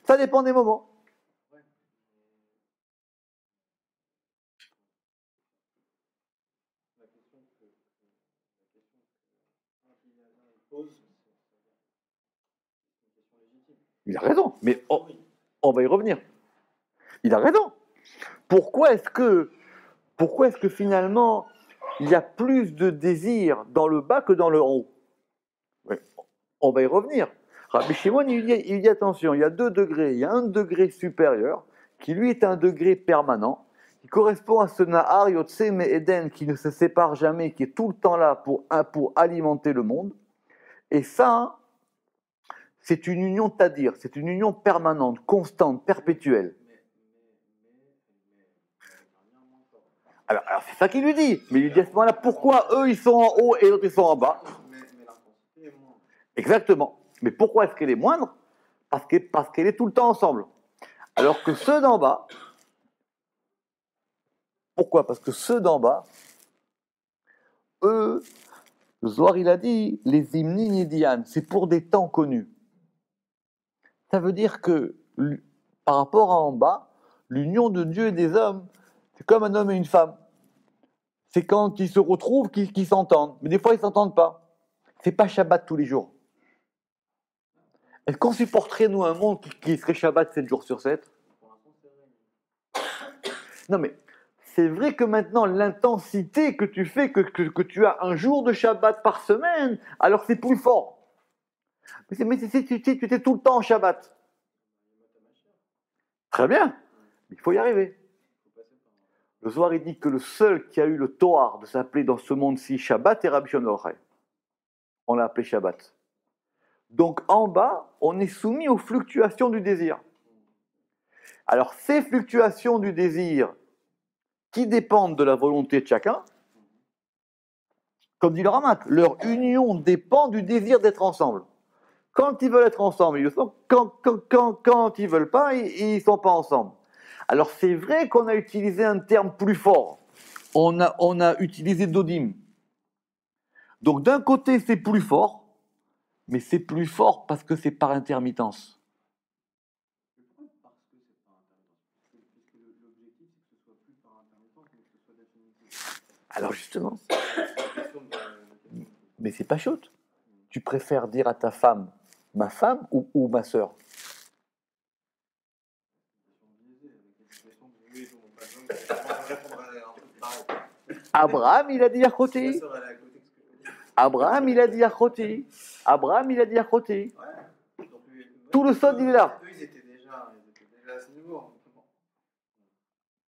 Ça dépend des moments. Il a raison, mais on va y revenir. Il a raison. Pourquoi est-ce que finalement il y a plus de désir dans le bas que dans le haut? Oui. On va y revenir. Rabbi Shimon, il dit attention, il y a 2 degrés. Il y a un degré supérieur qui lui est un degré permanent, qui correspond à ce Nahar Yotse Eden qui ne se sépare jamais, qui est tout le temps là pour alimenter le monde. Et ça, c'est une union tadir, c'est une union permanente, constante, perpétuelle. Alors c'est ça qu'il lui dit. Mais il lui dit à ce moment-là, pourquoi eux ils sont en haut et l'autre ils sont en bas? Exactement. Mais pourquoi est-ce qu'elle est moindre? Parce qu'elle est tout le temps ensemble. Alors que ceux d'en bas, pourquoi? Parce que ceux d'en bas, eux, Zohar il a dit, les hymnes Yedian, c'est pour des temps connus. Ça veut dire que par rapport à en bas, l'union de Dieu et des hommes, c'est comme un homme et une femme. C'est quand ils se retrouvent qu'ils s'entendent. Mais des fois, ils ne s'entendent pas. C'est pas Shabbat tous les jours. Est-ce qu'on supporterait, nous, un monde qui serait Shabbat 7 jours sur 7? Non, mais c'est vrai que maintenant, l'intensité que tu fais, que tu as un jour de Shabbat par semaine, alors c'est plus fort. Tu étais tout le temps en Shabbat. Très bien, il faut y arriver. Le Zohar, il dit que le seul qui a eu le tort de s'appeler dans ce monde-ci Shabbat est Rabbi Shimon bar Yochai. On l'a appelé Shabbat. Donc en bas, on est soumis aux fluctuations du désir. Alors ces fluctuations du désir qui dépendent de la volonté de chacun, comme dit le Ramak, leur union dépend du désir d'être ensemble. Quand ils veulent être ensemble, ils le sont. Quand ils ne veulent pas, ils ne sont pas ensemble. Alors c'est vrai qu'on a utilisé un terme plus fort. On a utilisé Dodim. Donc d'un côté c'est plus fort, mais c'est plus fort parce que c'est par intermittence. Alors justement, mais c'est pas chaud. Tu préfères dire à ta femme, ma femme ou ma sœur? Abraham, il a dit Achoti. Abraham, il a dit Achoti. Abraham, il a dit Achoti. Tout le sol, il est là. Ils étaient déjà à ce niveau.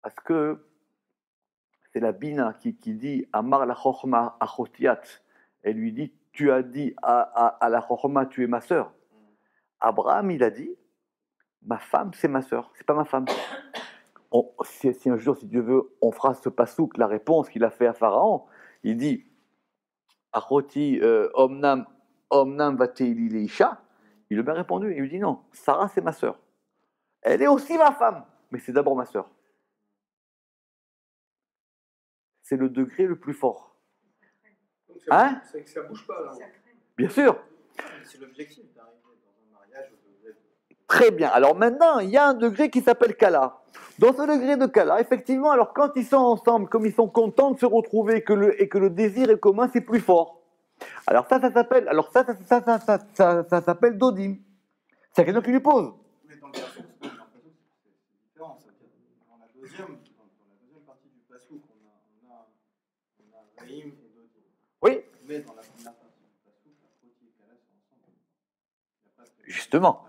Parce que c'est la Bina qui dit Amar la Chochma Achotiat. Elle lui dit tu as dit à la Chochma tu es ma sœur. Abraham, il a dit ma femme, c'est ma sœur, c'est pas ma femme. Si un jour, si Dieu veut, on fera ce pasouk, la réponse qu'il a fait à Pharaon, il dit Achoti omnam vateili leisha. Il lui a bien répondu, il lui dit non, Sarah c'est ma sœur. Elle est aussi ma femme, mais c'est d'abord ma sœur. C'est le degré le plus fort. Donc ça, c'est que ça bouge pas là. Bien sûr. C'est l'objectif d'arriver dans un mariage au degré de... Très bien. Alors maintenant, il y a un degré qui s'appelle Kala. Dans ce degré de Kala, effectivement, alors quand ils sont ensemble, comme ils sont contents de se retrouver et que le désir est commun, c'est plus fort. Alors ça s'appelle, ça s'appelle Dodim. C'est quelqu'un qui lui pose. Mais dans le passou, c'est différent. Dans la deuxième partie du passou, on a Raïm et Dodim. Oui. Mais dans la première partie du passou, la Choti et Kala sont ensemble. Justement,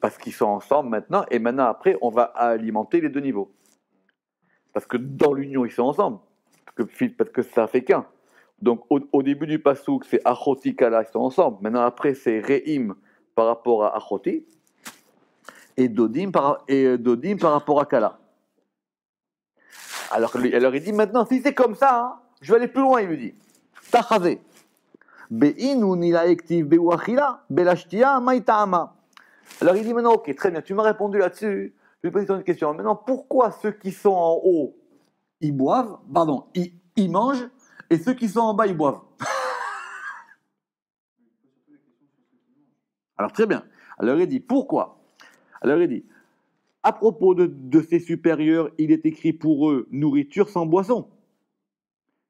parce qu'ils sont ensemble maintenant, et maintenant après, on va alimenter les deux niveaux. Parce que dans l'union, ils sont ensemble. Parce que ça fait qu'un. Donc au début du pasouk, c'est Achoti Kala, ils sont ensemble. Maintenant après, c'est Re'im par rapport à Achoti et Dodim par rapport à Kala. Alors il dit maintenant, si c'est comme ça, hein, je vais aller plus loin, il lui dit. Tachazé. Be'inu nila ektiv be'uachila belashtia maïta'ama. Alors il dit maintenant, ok, très bien, tu m'as répondu là-dessus. Je vais poser une question. Maintenant, pourquoi ceux qui sont en haut, ils mangent, et ceux qui sont en bas, ils boivent? Alors très bien. Alors il dit, pourquoi? Alors il dit, à propos de ces supérieurs, il est écrit pour eux nourriture sans boisson.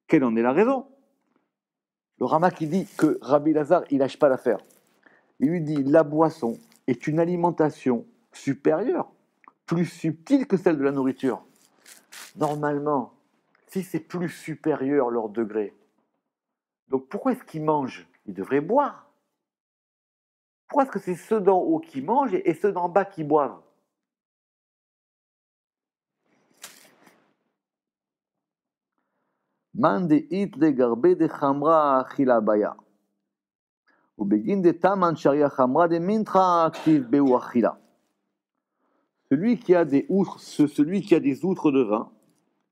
Quelle en est la raison? Le Rama qui dit que Rabbi Lazare, il lâche pas l'affaire. Il lui dit, la boisson est une alimentation supérieure, plus subtile que celle de la nourriture. Normalement, si c'est plus supérieur leur degré, donc pourquoi est-ce qu'ils mangent? Ils devraient boire. Pourquoi est-ce que c'est ceux d'en haut qui mangent et ceux d'en bas qui boivent? Man de it le garbe de chamra achila baya. Ou begin de taman sharia chamra de mintra active beu achila. Celui qui a des outres de vin,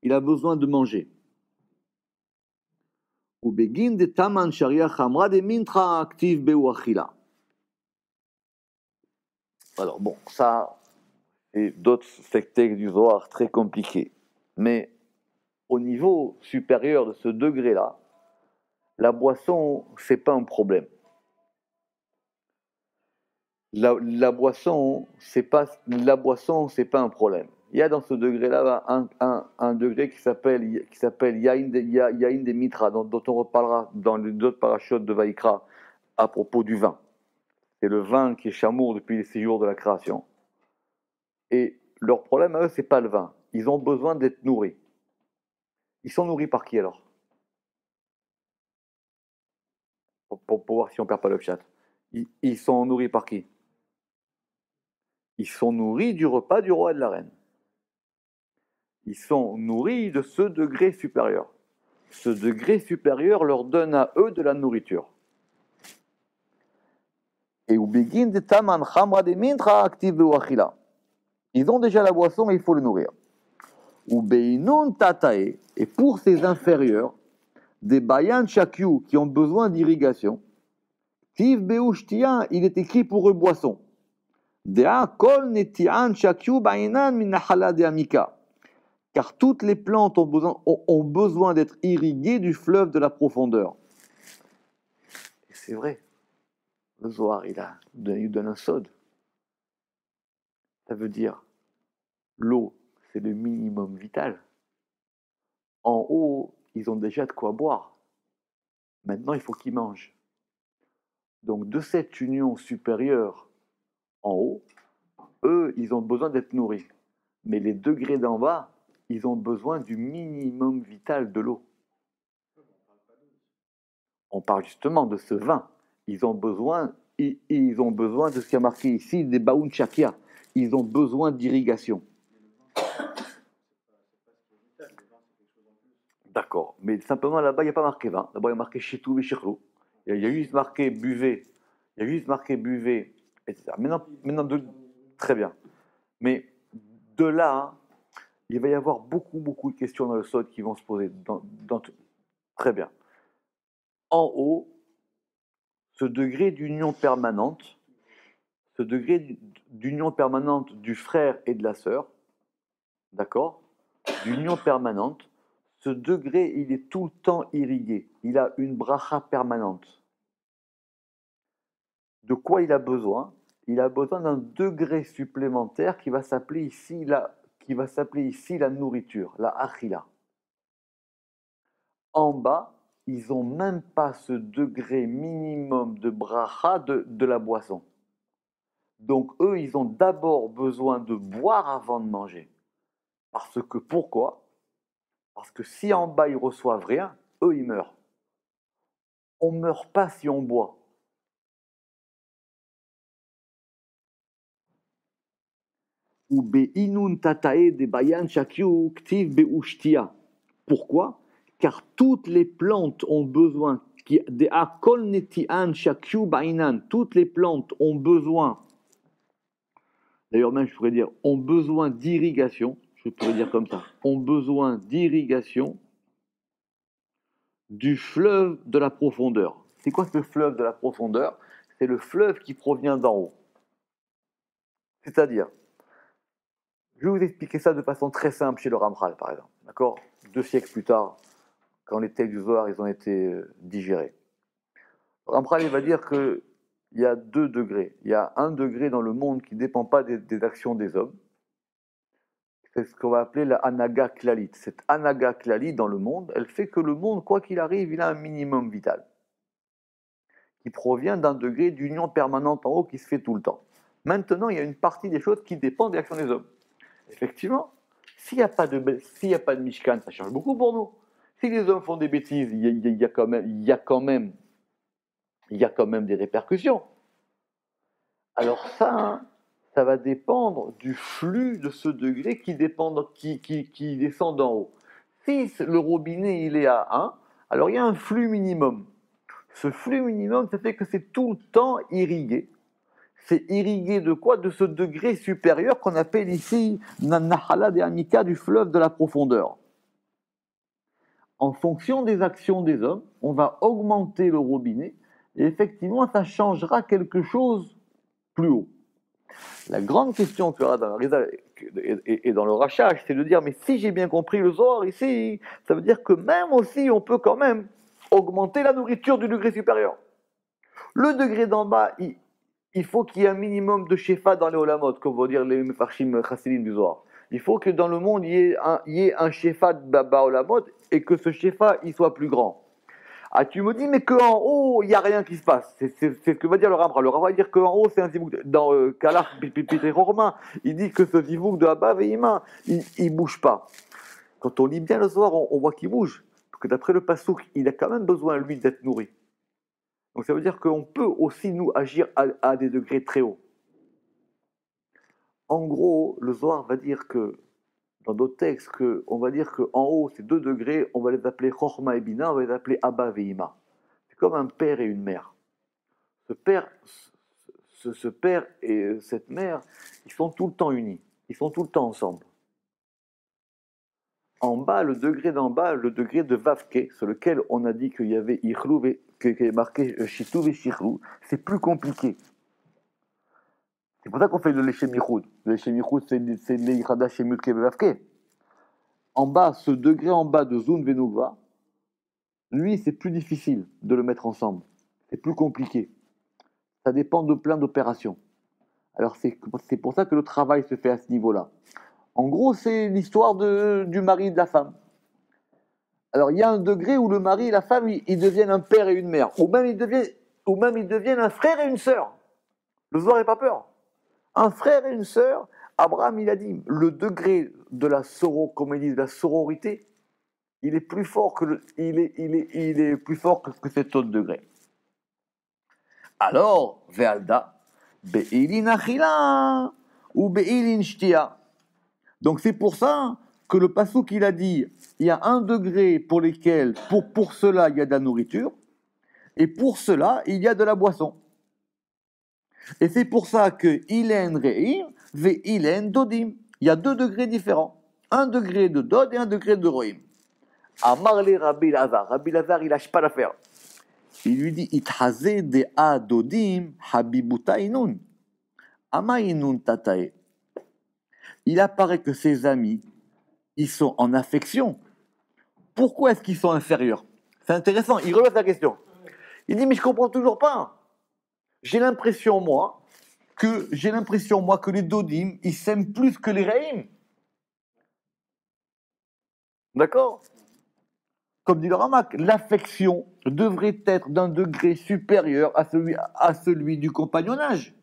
il a besoin de manger. Ou begin de taman sharia chamra de mintra active beu achila. Alors bon, ça et d'autres textes du Zohar très compliqués. Mais au niveau supérieur de ce degré-là, la boisson, c'est pas un problème. La boisson, c'est pas un problème. Il y a dans ce degré-là un degré qui s'appelle Yain des Mitra, dont on reparlera dans les autres parachutes de Vaïkra à propos du vin. C'est le vin qui est chamour depuis les 6 jours de la création. Et leur problème à eux, c'est pas le vin. Ils ont besoin d'être nourris. Ils sont nourris par qui alors? Pour voir si on perd pas le chat. ils sont nourris par qui? Ils sont nourris du repas du roi et de la reine. Ils sont nourris de ce degré supérieur. Ce degré supérieur leur donne à eux de la nourriture. Et ils ont déjà la boisson et il faut le nourrir. Et pour ces inférieurs, des bayan shakyu qui ont besoin d'irrigation, tiv beushtia, il est écrit pour eux boisson. Dea kol netian shakyu bainan min nahala de amika. Car toutes les plantes ont besoin d'être irriguées du fleuve de la profondeur. Et c'est vrai. Le Zohar, il donne un sod. Ça veut dire, l'eau, c'est le minimum vital. En haut, ils ont déjà de quoi boire. Maintenant, il faut qu'ils mangent. Donc, de cette union supérieure en haut, eux, ils ont besoin d'être nourris. Mais les degrés d'en bas, ils ont besoin du minimum vital de l'eau. On parle justement de ce vin. Ils ont besoin de ce qui est marqué ici, des baoun shakia. Ils ont besoin d'irrigation. D'accord, mais simplement là-bas, il n'y a pas marqué vin. D'abord, il y a marqué chitou et chirlou. Il y a juste marqué buvez. Il y a juste marqué buvez, etc. Maintenant très bien. Mais de là, il va y avoir beaucoup de questions dans le sod qui vont se poser. Très bien. En haut, ce degré d'union permanente du frère et de la sœur, d'accord? D'union permanente, ce degré, il est tout le temps irrigué. Il a une bracha permanente. De quoi il a besoin? Il a besoin d'un degré supplémentaire qui va s'appeler ici la nourriture, la achila. En bas, ils n'ont même pas ce degré minimum de bracha de la boisson. Donc eux, ils ont d'abord besoin de boire avant de manger. Pourquoi? Parce que si en bas, ils reçoivent rien, eux, ils meurent. On ne meurt pas si on boit. Pourquoi? Car toutes les plantes ont besoin, toutes les plantes ont besoin, d'ailleurs même je pourrais dire, ont besoin d'irrigation, je pourrais dire comme ça, ont besoin d'irrigation du fleuve de la profondeur. C'est quoi ce fleuve de la profondeur? C'est le fleuve qui provient d'en haut. C'est-à-dire, je vais vous expliquer ça de façon très simple chez le Ramchal, par exemple. D'accord? 2 siècles plus tard, quand les textes du Zohar ils ont été digérés. Le Ramchal va dire qu'il y a 2 degrés. Il y a un degré dans le monde qui ne dépend pas des actions des hommes. C'est ce qu'on va appeler la Anaga Klalit. Cette Anaga Klalit dans le monde, elle fait que le monde, quoi qu'il arrive, il a un minimum vital qui provient d'un degré d'union permanente en haut qui se fait tout le temps. Maintenant, il y a une partie des choses qui dépendent des actions des hommes. Effectivement, s'il n'y a pas de Mishkan, ça change beaucoup pour nous. Si les hommes font des bêtises, il y a quand même des répercussions. Alors ça va dépendre du flux de ce degré qui descend d'en haut. Si le robinet il est à 1, alors il y a un flux minimum. Ce flux minimum, ça fait que c'est tout le temps irrigué. C'est irrigué de quoi? De ce degré supérieur qu'on appelle ici Nahala de Amika, du fleuve de la profondeur. En fonction des actions des hommes, on va augmenter le robinet et effectivement, ça changera quelque chose plus haut. La grande question qu'il y aura dans la Rizal et dans le rachage, c'est de dire, mais si j'ai bien compris le Zohar ici, ça veut dire que même aussi, on peut quand même augmenter la nourriture du degré supérieur. Le degré d'en bas, il faut qu'il y ait un minimum de shefa dans les olamot, comme vont dire les mefarshim chassidim du Zohar. Il faut que dans le monde, il y ait un shefa de baba olamot et que ce shefa, il soit plus grand. Ah, tu me dis, mais qu'en haut, il n'y a rien qui se passe. C'est ce que va dire le Rambra. Le Rambra va dire qu'en haut, c'est un zivouk. Dans Kalach, Pitre Romain, il dit que ce zivouk de Abba Veima, il ne bouge pas. Quand on lit bien le soir, on voit qu'il bouge. Parce que d'après le Passouk, il a quand même besoin, lui, d'être nourri. Donc Donc ça veut dire qu'on peut aussi, nous, agir à des degrés très hauts. En gros, le Zohar va dire que, dans d'autres textes, on va dire qu'en haut, c'est 2 degrés, on va les appeler Chochma et Bina, on va les appeler Abba et Ima. C'est comme un père et une mère. Ce père et cette mère, ils sont tout le temps unis, ils sont tout le temps ensemble. En bas, le degré d'en bas, le degré de Vavke, sur lequel on a dit qu'il y avait Ichlou, qu'il y avait marqué Shitou et Shichlou, c'est plus compliqué. C'est pour ça qu'on fait le Lechem Yichud. Le Lechem Yichud, c'est l'Eichada Shemut Vavke. En bas, ce degré en bas de Zun Venugva, lui, c'est plus difficile de le mettre ensemble. C'est plus compliqué. Ça dépend de plein d'opérations. Alors, c'est pour ça que le travail se fait à ce niveau-là. En gros, c'est l'histoire du mari et de la femme. Alors, il y a un degré où le mari et la femme, ils deviennent un père et une mère. Ou même ils deviennent un frère et une sœur. Le Zohar n'a pas peur. Un frère et une sœur, Abraham, il a dit, le degré de la comme ils disent, la sororité, il est plus fort il est plus fort que cet autre degré. Alors, Ve'alda, Be'ilin achila ou Be'ilin shtia. Donc c'est pour ça que le passouk il a dit, il y a un degré pour lesquels, pour cela, il y a de la nourriture, et pour cela, il y a de la boisson. Et c'est pour ça que ilen re'im ve ilen dodim. Il y a 2 degrés différents. Un degré de dod et un degré de ro'im. Amarle Rabbi Lazar. Rabbi Lazar, il lâche pas l'affaire. Il lui dit, ithaze de adodim habibuta inun. Ama inun tatae. Il apparaît que ses amis, ils sont en affection. Pourquoi est-ce qu'ils sont inférieurs? C'est intéressant, il relève la question. Il dit, mais je comprends toujours pas. J'ai l'impression, moi, que les dodim, ils s'aiment plus que les re'im. D'accord? Comme dit le Ramak, l'affection devrait être d'un degré supérieur à celui du compagnonnage.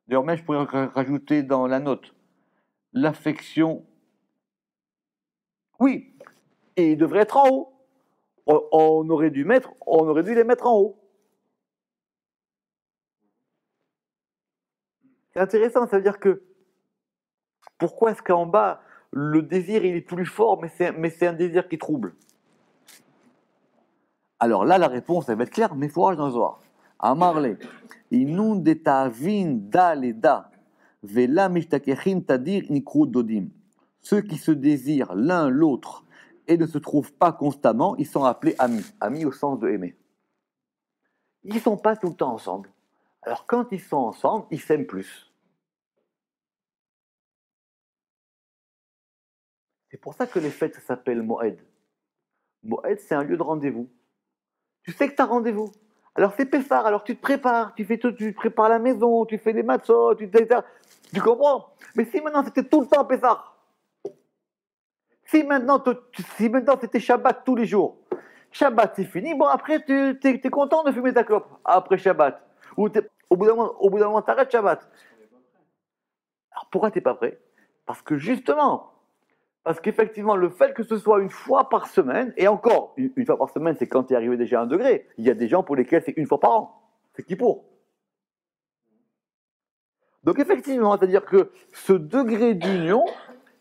D'ailleurs, même je pourrais rajouter dans la note, l'affection, oui, et il devrait être en haut. On aurait dû les mettre en haut. C'est intéressant, ça veut dire que pourquoi est-ce qu'en bas, le désir il est plus fort, mais c'est un désir qui trouble? Alors là, la réponse, elle va être claire, mais il faut voir dans le Zohar. Amarle, inun de ta'avin da leda, vela mishtakechin tadir nikru dodim. Ceux qui se désirent l'un l'autre et ne se trouvent pas constamment, ils sont appelés amis. Amis au sens de aimer. Ils ne sont pas tout le temps ensemble. Alors quand ils sont ensemble, ils s'aiment plus. C'est pour ça que les fêtes s'appellent Moed. Moed, c'est un lieu de rendez-vous. Tu sais que tu as rendez-vous. Alors c'est Pessar, alors tu te prépares, tu prépares la maison, tu fais les matzot, tu comprends? Mais si maintenant c'était tout le temps Pessar, si maintenant c'était Shabbat tous les jours, Shabbat c'est fini, bon après tu es content de fumer ta clope après Shabbat. Ou au bout d'un moment t'arrêtes Shabbat. Alors pourquoi t'es pas prêt? Parce qu'effectivement, le fait que ce soit une fois par semaine, et encore, une fois par semaine, c'est quand tu es arrivé déjà à 1 degré. Il y a des gens pour lesquels c'est 1 fois par an. C'est qui pour? Donc effectivement, c'est-à-dire que ce degré d'union,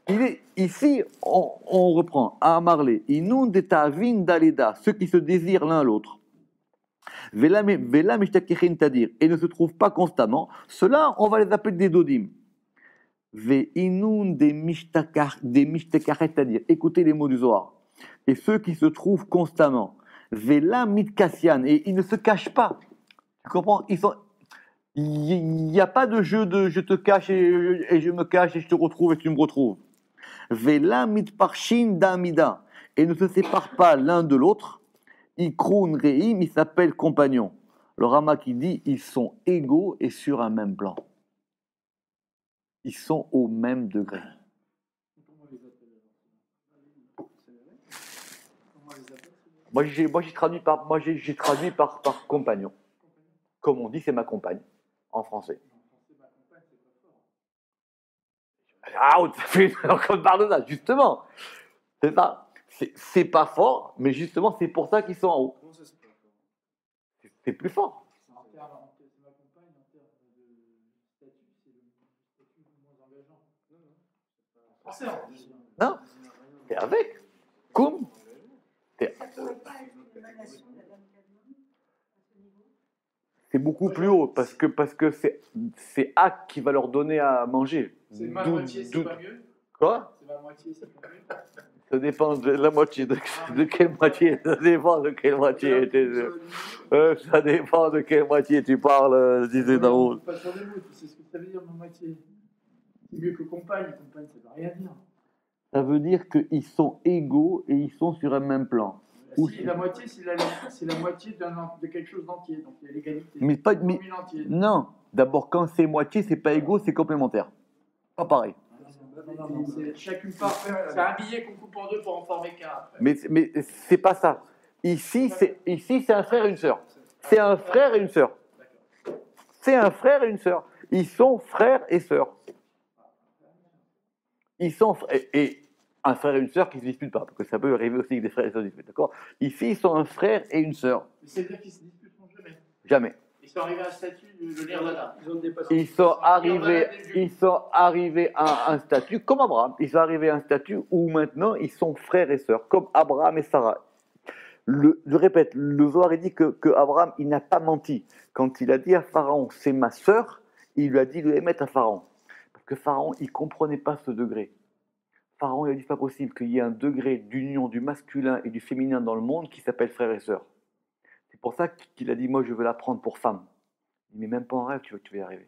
il est ici, on reprend, à Marley, inun de ta'avin daleda, ceux qui se désirent l'un l'autre. Vela mishtakechin tadir, et ne se trouvent pas constamment, ceux-là, on va les appeler des dodim. Ve'inun des mishtakachet tadir, écoutez les mots du Zohar. Et ceux qui se trouvent constamment. Vela mitkasian, et ils ne se cachent pas. Tu comprends? Il n'y a pas de jeu de je te cache et je me cache et je te retrouve et tu me retrouves. Vela mitparshin damida, et ne se séparent pas l'un de l'autre. Ikroun reim, ils s'appellent compagnons. Le Rama qui dit ils sont égaux et sur un même plan. Ils sont au même degré. Moi j'ai traduit par compagnon. Comme on dit, c'est ma compagne en français. Ah, on parle de ça, justement. C'est ça. C'est pas fort, mais justement, c'est pour ça qu'ils sont en haut. c'est plus fort. C'est ma compagne en termes de statut, c'est le statut le moins engageant. Français, on dit. Non, t'es avec. Comme. C'est beaucoup plus haut parce que c'est Ak qui va leur donner à manger. C'est ma moitié, c'est pas mieux. Quoi? C'est ma moitié, c'est pas mieux. Ça dépend de la moitié. De quelle moitié? Ça dépend de quelle moitié. Ça dépend de quelle moitié tu parles, disait Daoud. Pas sur les mots, tu sais ce que ça veut dire, ma moitié. C'est mieux que compagne. Compagne, ça veut rien dire. Ça veut dire qu'ils sont égaux et ils sont sur un même plan. Si, la moitié, c'est la moitié de quelque chose d'entier. Donc il y a l'égalité. Mais pas, mais, non, d'abord, quand c'est moitié, c'est pas égaux, c'est complémentaire. Pas pareil. Non, chacune part. C'est un billet qu'on coupe en deux pour en former qu'un. Mais c'est pas ça. Ici, c'est un frère et une sœur. C'est un frère et une sœur. C'est un frère et une sœur. Ils sont frères et sœurs. Ils sont et un frère et une sœur qui ne se disputent pas, parce que ça peut arriver aussi que des frères et sœurs se disputent, d'accord? Ici, ils sont un frère et une sœur. Mais c'est-à-dire qu'ils se disputeront jamais. Jamais. Ils sont arrivés à un statut de l'Irlanda. Ils sont arrivés à un statut comme Abraham. Ils sont arrivés à un statut où maintenant ils sont frères et sœurs, comme Abraham et Sarah. Je répète, le Zohar dit que Abraham, il n'a pas menti. Quand il a dit à Pharaon, c'est ma sœur, il lui a dit de les mettre à Pharaon. Parce que Pharaon, il ne comprenait pas ce degré. Pharaon, il a dit, c'est pas possible qu'il y ait un degré d'union du masculin et du féminin dans le monde qui s'appelle frère et sœur. C'est pour ça qu'il a dit, moi, je veux la prendre pour femme. Il dit, mais même pas en rêve, tu vas y arriver.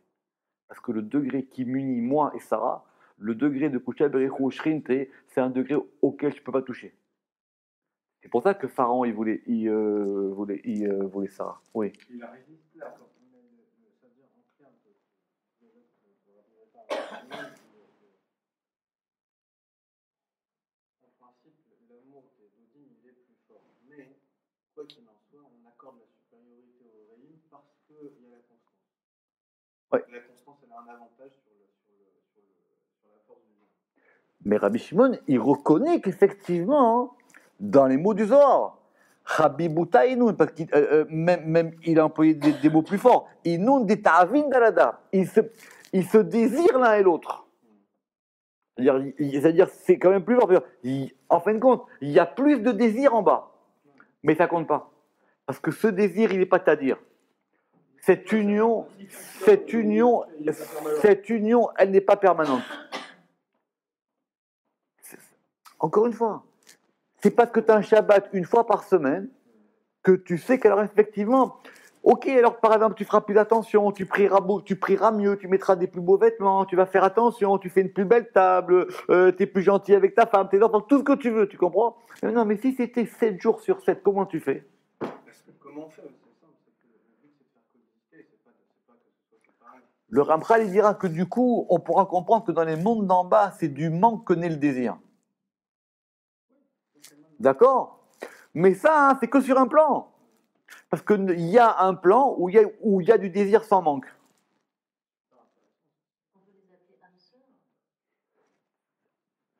Parce que le degré qui m'unit, moi et Sarah, le degré de Kucha Berichou Shrinte, c'est un degré auquel je ne peux pas toucher. C'est pour ça que Pharaon, il voulait Sarah. Oui. Il a résisté là, quand on a ça veut dire en termes en principe, l'amour des Dodim, il est plus fort. Mais, quoi qu'il en soit, on accorde la supériorité au Réim parce qu'il y a la constance. Ouais. La constance, elle a un avantage sur la force du lien. Mais Rabbi Shimon, il reconnaît qu'effectivement, dans les mots du Zohar, Rabbi Bouta Inoun, parce qu'il même il a employé des mots plus forts, Inoun de Ta'avin Dalada, ils se désirent l'un et l'autre. C'est-à-dire, c'est quand même plus fort. En fin de compte, il y a plus de désir en bas, mais ça compte pas. Parce que ce désir, il n'est pas à dire. Cette union, elle n'est pas permanente. Encore une fois, c'est parce que tu as un Shabbat une fois par semaine que tu sais qu'alors effectivement, ok, alors par exemple, tu feras plus attention, tu prieras mieux, tu mettras des plus beaux vêtements, tu vas faire attention, tu fais une plus belle table, tu es plus gentil avec ta femme, tes enfants, tout ce que tu veux, tu comprends? Mais non, mais si c'était 7 jours sur 7, comment tu fais? Comment on fait? C'est simple, c'est que le but c'est de faire coexister, c'est pas que ce soit séparé. Le Ramchal, il dira que du coup, on pourra comprendre que dans les mondes d'en bas, c'est du manque que naît le désir. D'accord? Mais ça, hein, c'est que sur un plan. Parce qu'il y a un plan où il y a du désir sans manque.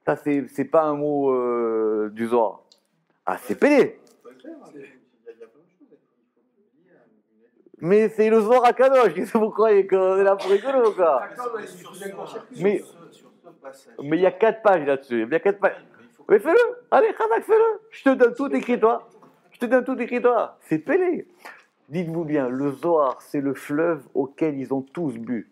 Ça, c'est pas un mot du Zohar. Ah, c'est pédé. Mais c'est le Zohar à Kadosh. Qu'est-ce que vous croyez qu'on est là pour rigoler ou quoi? Mais il y a 4 pages là-dessus. Il y a 4 pages. Mais fais-le. Allez, Khanak, fais-le. Je te donne tout, écris-toi. C'est pélé. Dites-vous bien, le Zohar, c'est le fleuve auquel ils ont tous bu.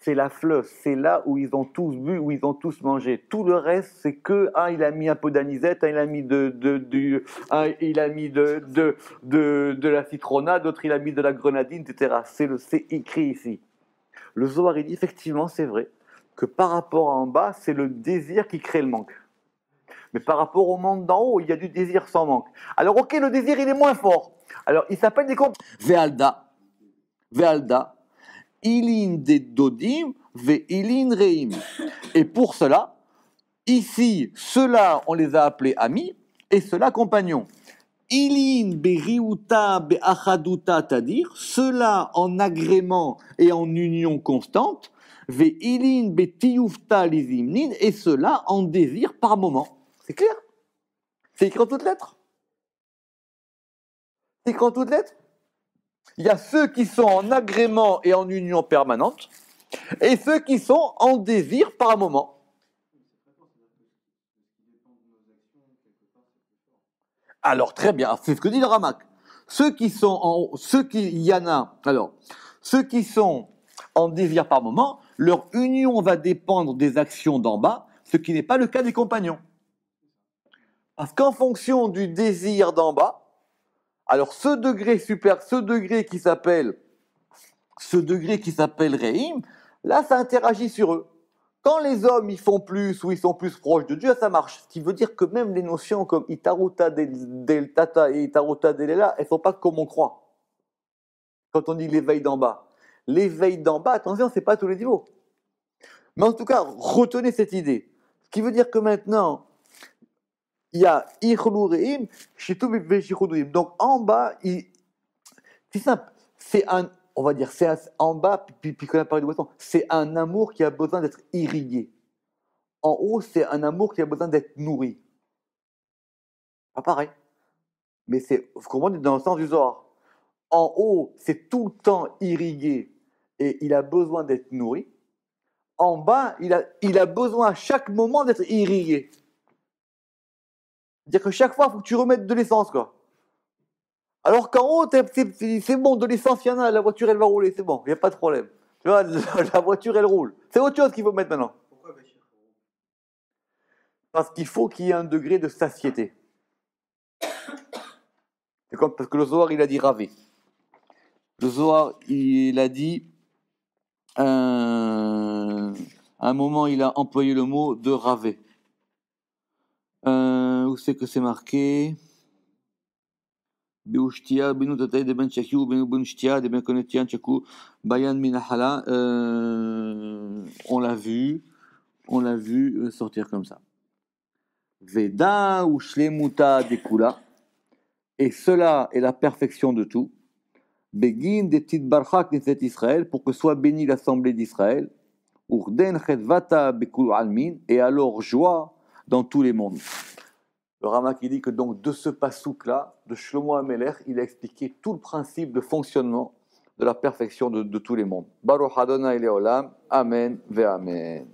C'est la fleuve, c'est là où ils ont tous bu, où ils ont tous mangé. Tout le reste, c'est que il a mis un peu d'anisette, il a mis de la citronnade, d'autres il a mis de la grenadine, etc. C'est écrit ici. Le Zohar, il dit effectivement, c'est vrai, que par rapport à en bas, c'est le désir qui crée le manque. Mais par rapport au monde d'en haut, il y a du désir sans manque. Alors, ok, le désir, il est moins fort. Alors, il s'appelle des comptes. Ve'alda, ilin de dodim, ve'ilin reim. Et pour cela, ici, ceux-là, on les a appelés amis, et ceux-là, compagnons. Ilin beriuta be'achaduta, c'est-à-dire ceux-là en agrément et en union constante, ve'ilin be'tiyufta lizimnin, et ceux-là en désir par moment. C'est clair? C'est écrit en toutes lettres. Écran toutes lettres. Il y a ceux qui sont en agrément et en union permanente, et ceux qui sont en désir par moment. Alors très bien, c'est ce que dit le Ramak. Ceux qui sont en désir par moment, leur union va dépendre des actions d'en bas, ce qui n'est pas le cas des compagnons. Parce qu'en fonction du désir d'en bas, alors ce degré qui s'appelle Re'im, là ça interagit sur eux. Quand les hommes ils font plus ou ils sont plus proches de Dieu, ça marche. Ce qui veut dire que même les notions comme Itaruta del Tata et Itaruta del Ela, elles ne sont pas comme on croit. Quand on dit l'éveil d'en bas. L'éveil d'en bas, attention, c'est pas à tous les niveaux. Mais en tout cas, retenez cette idée. Ce qui veut dire que maintenant, il y a Ichlureim, Shitu Shichuduim. Donc en bas, c'est simple. On va dire, en bas, puis qu'on a parlé de boisson, c'est un amour qui a besoin d'être irrigué. En haut, c'est un amour qui a besoin d'être nourri. Pas pareil. Mais vous comprenez, dans le sens du Zohar. En haut, c'est tout le temps irrigué et il a besoin d'être nourri. En bas, il a besoin à chaque moment d'être irrigué. C'est-à-dire que chaque fois, il faut que tu remettes de l'essence, quoi. Alors qu'en haut, c'est bon, de l'essence, il y en a, la voiture, elle va rouler, c'est bon, il n'y a pas de problème. Tu vois, la voiture, elle roule. C'est autre chose qu'il faut mettre maintenant. Pourquoi Béchir? Parce qu'il faut qu'il y ait un degré de satiété. C'est comme parce que le Zohar, il a dit ravé. Le Zohar, il a dit, à un moment, il a employé le mot de ravé. Où c'est que c'est marqué? On l'a vu sortir comme ça. Veda ou shlemuta dekula, et cela est la perfection de tout. Begin de tidbarchak neset Israël, pour que soit bénie l'assemblée d'Israël. Urden chedvata bekul almin, et alors joie dans tous les mondes. Le Ramak il dit que donc de ce pasouk-là, de Shlomo HaMelech, il a expliqué tout le principe de fonctionnement de la perfection de tous les mondes. Baruch Adonai Leolam, Amen ve Amen.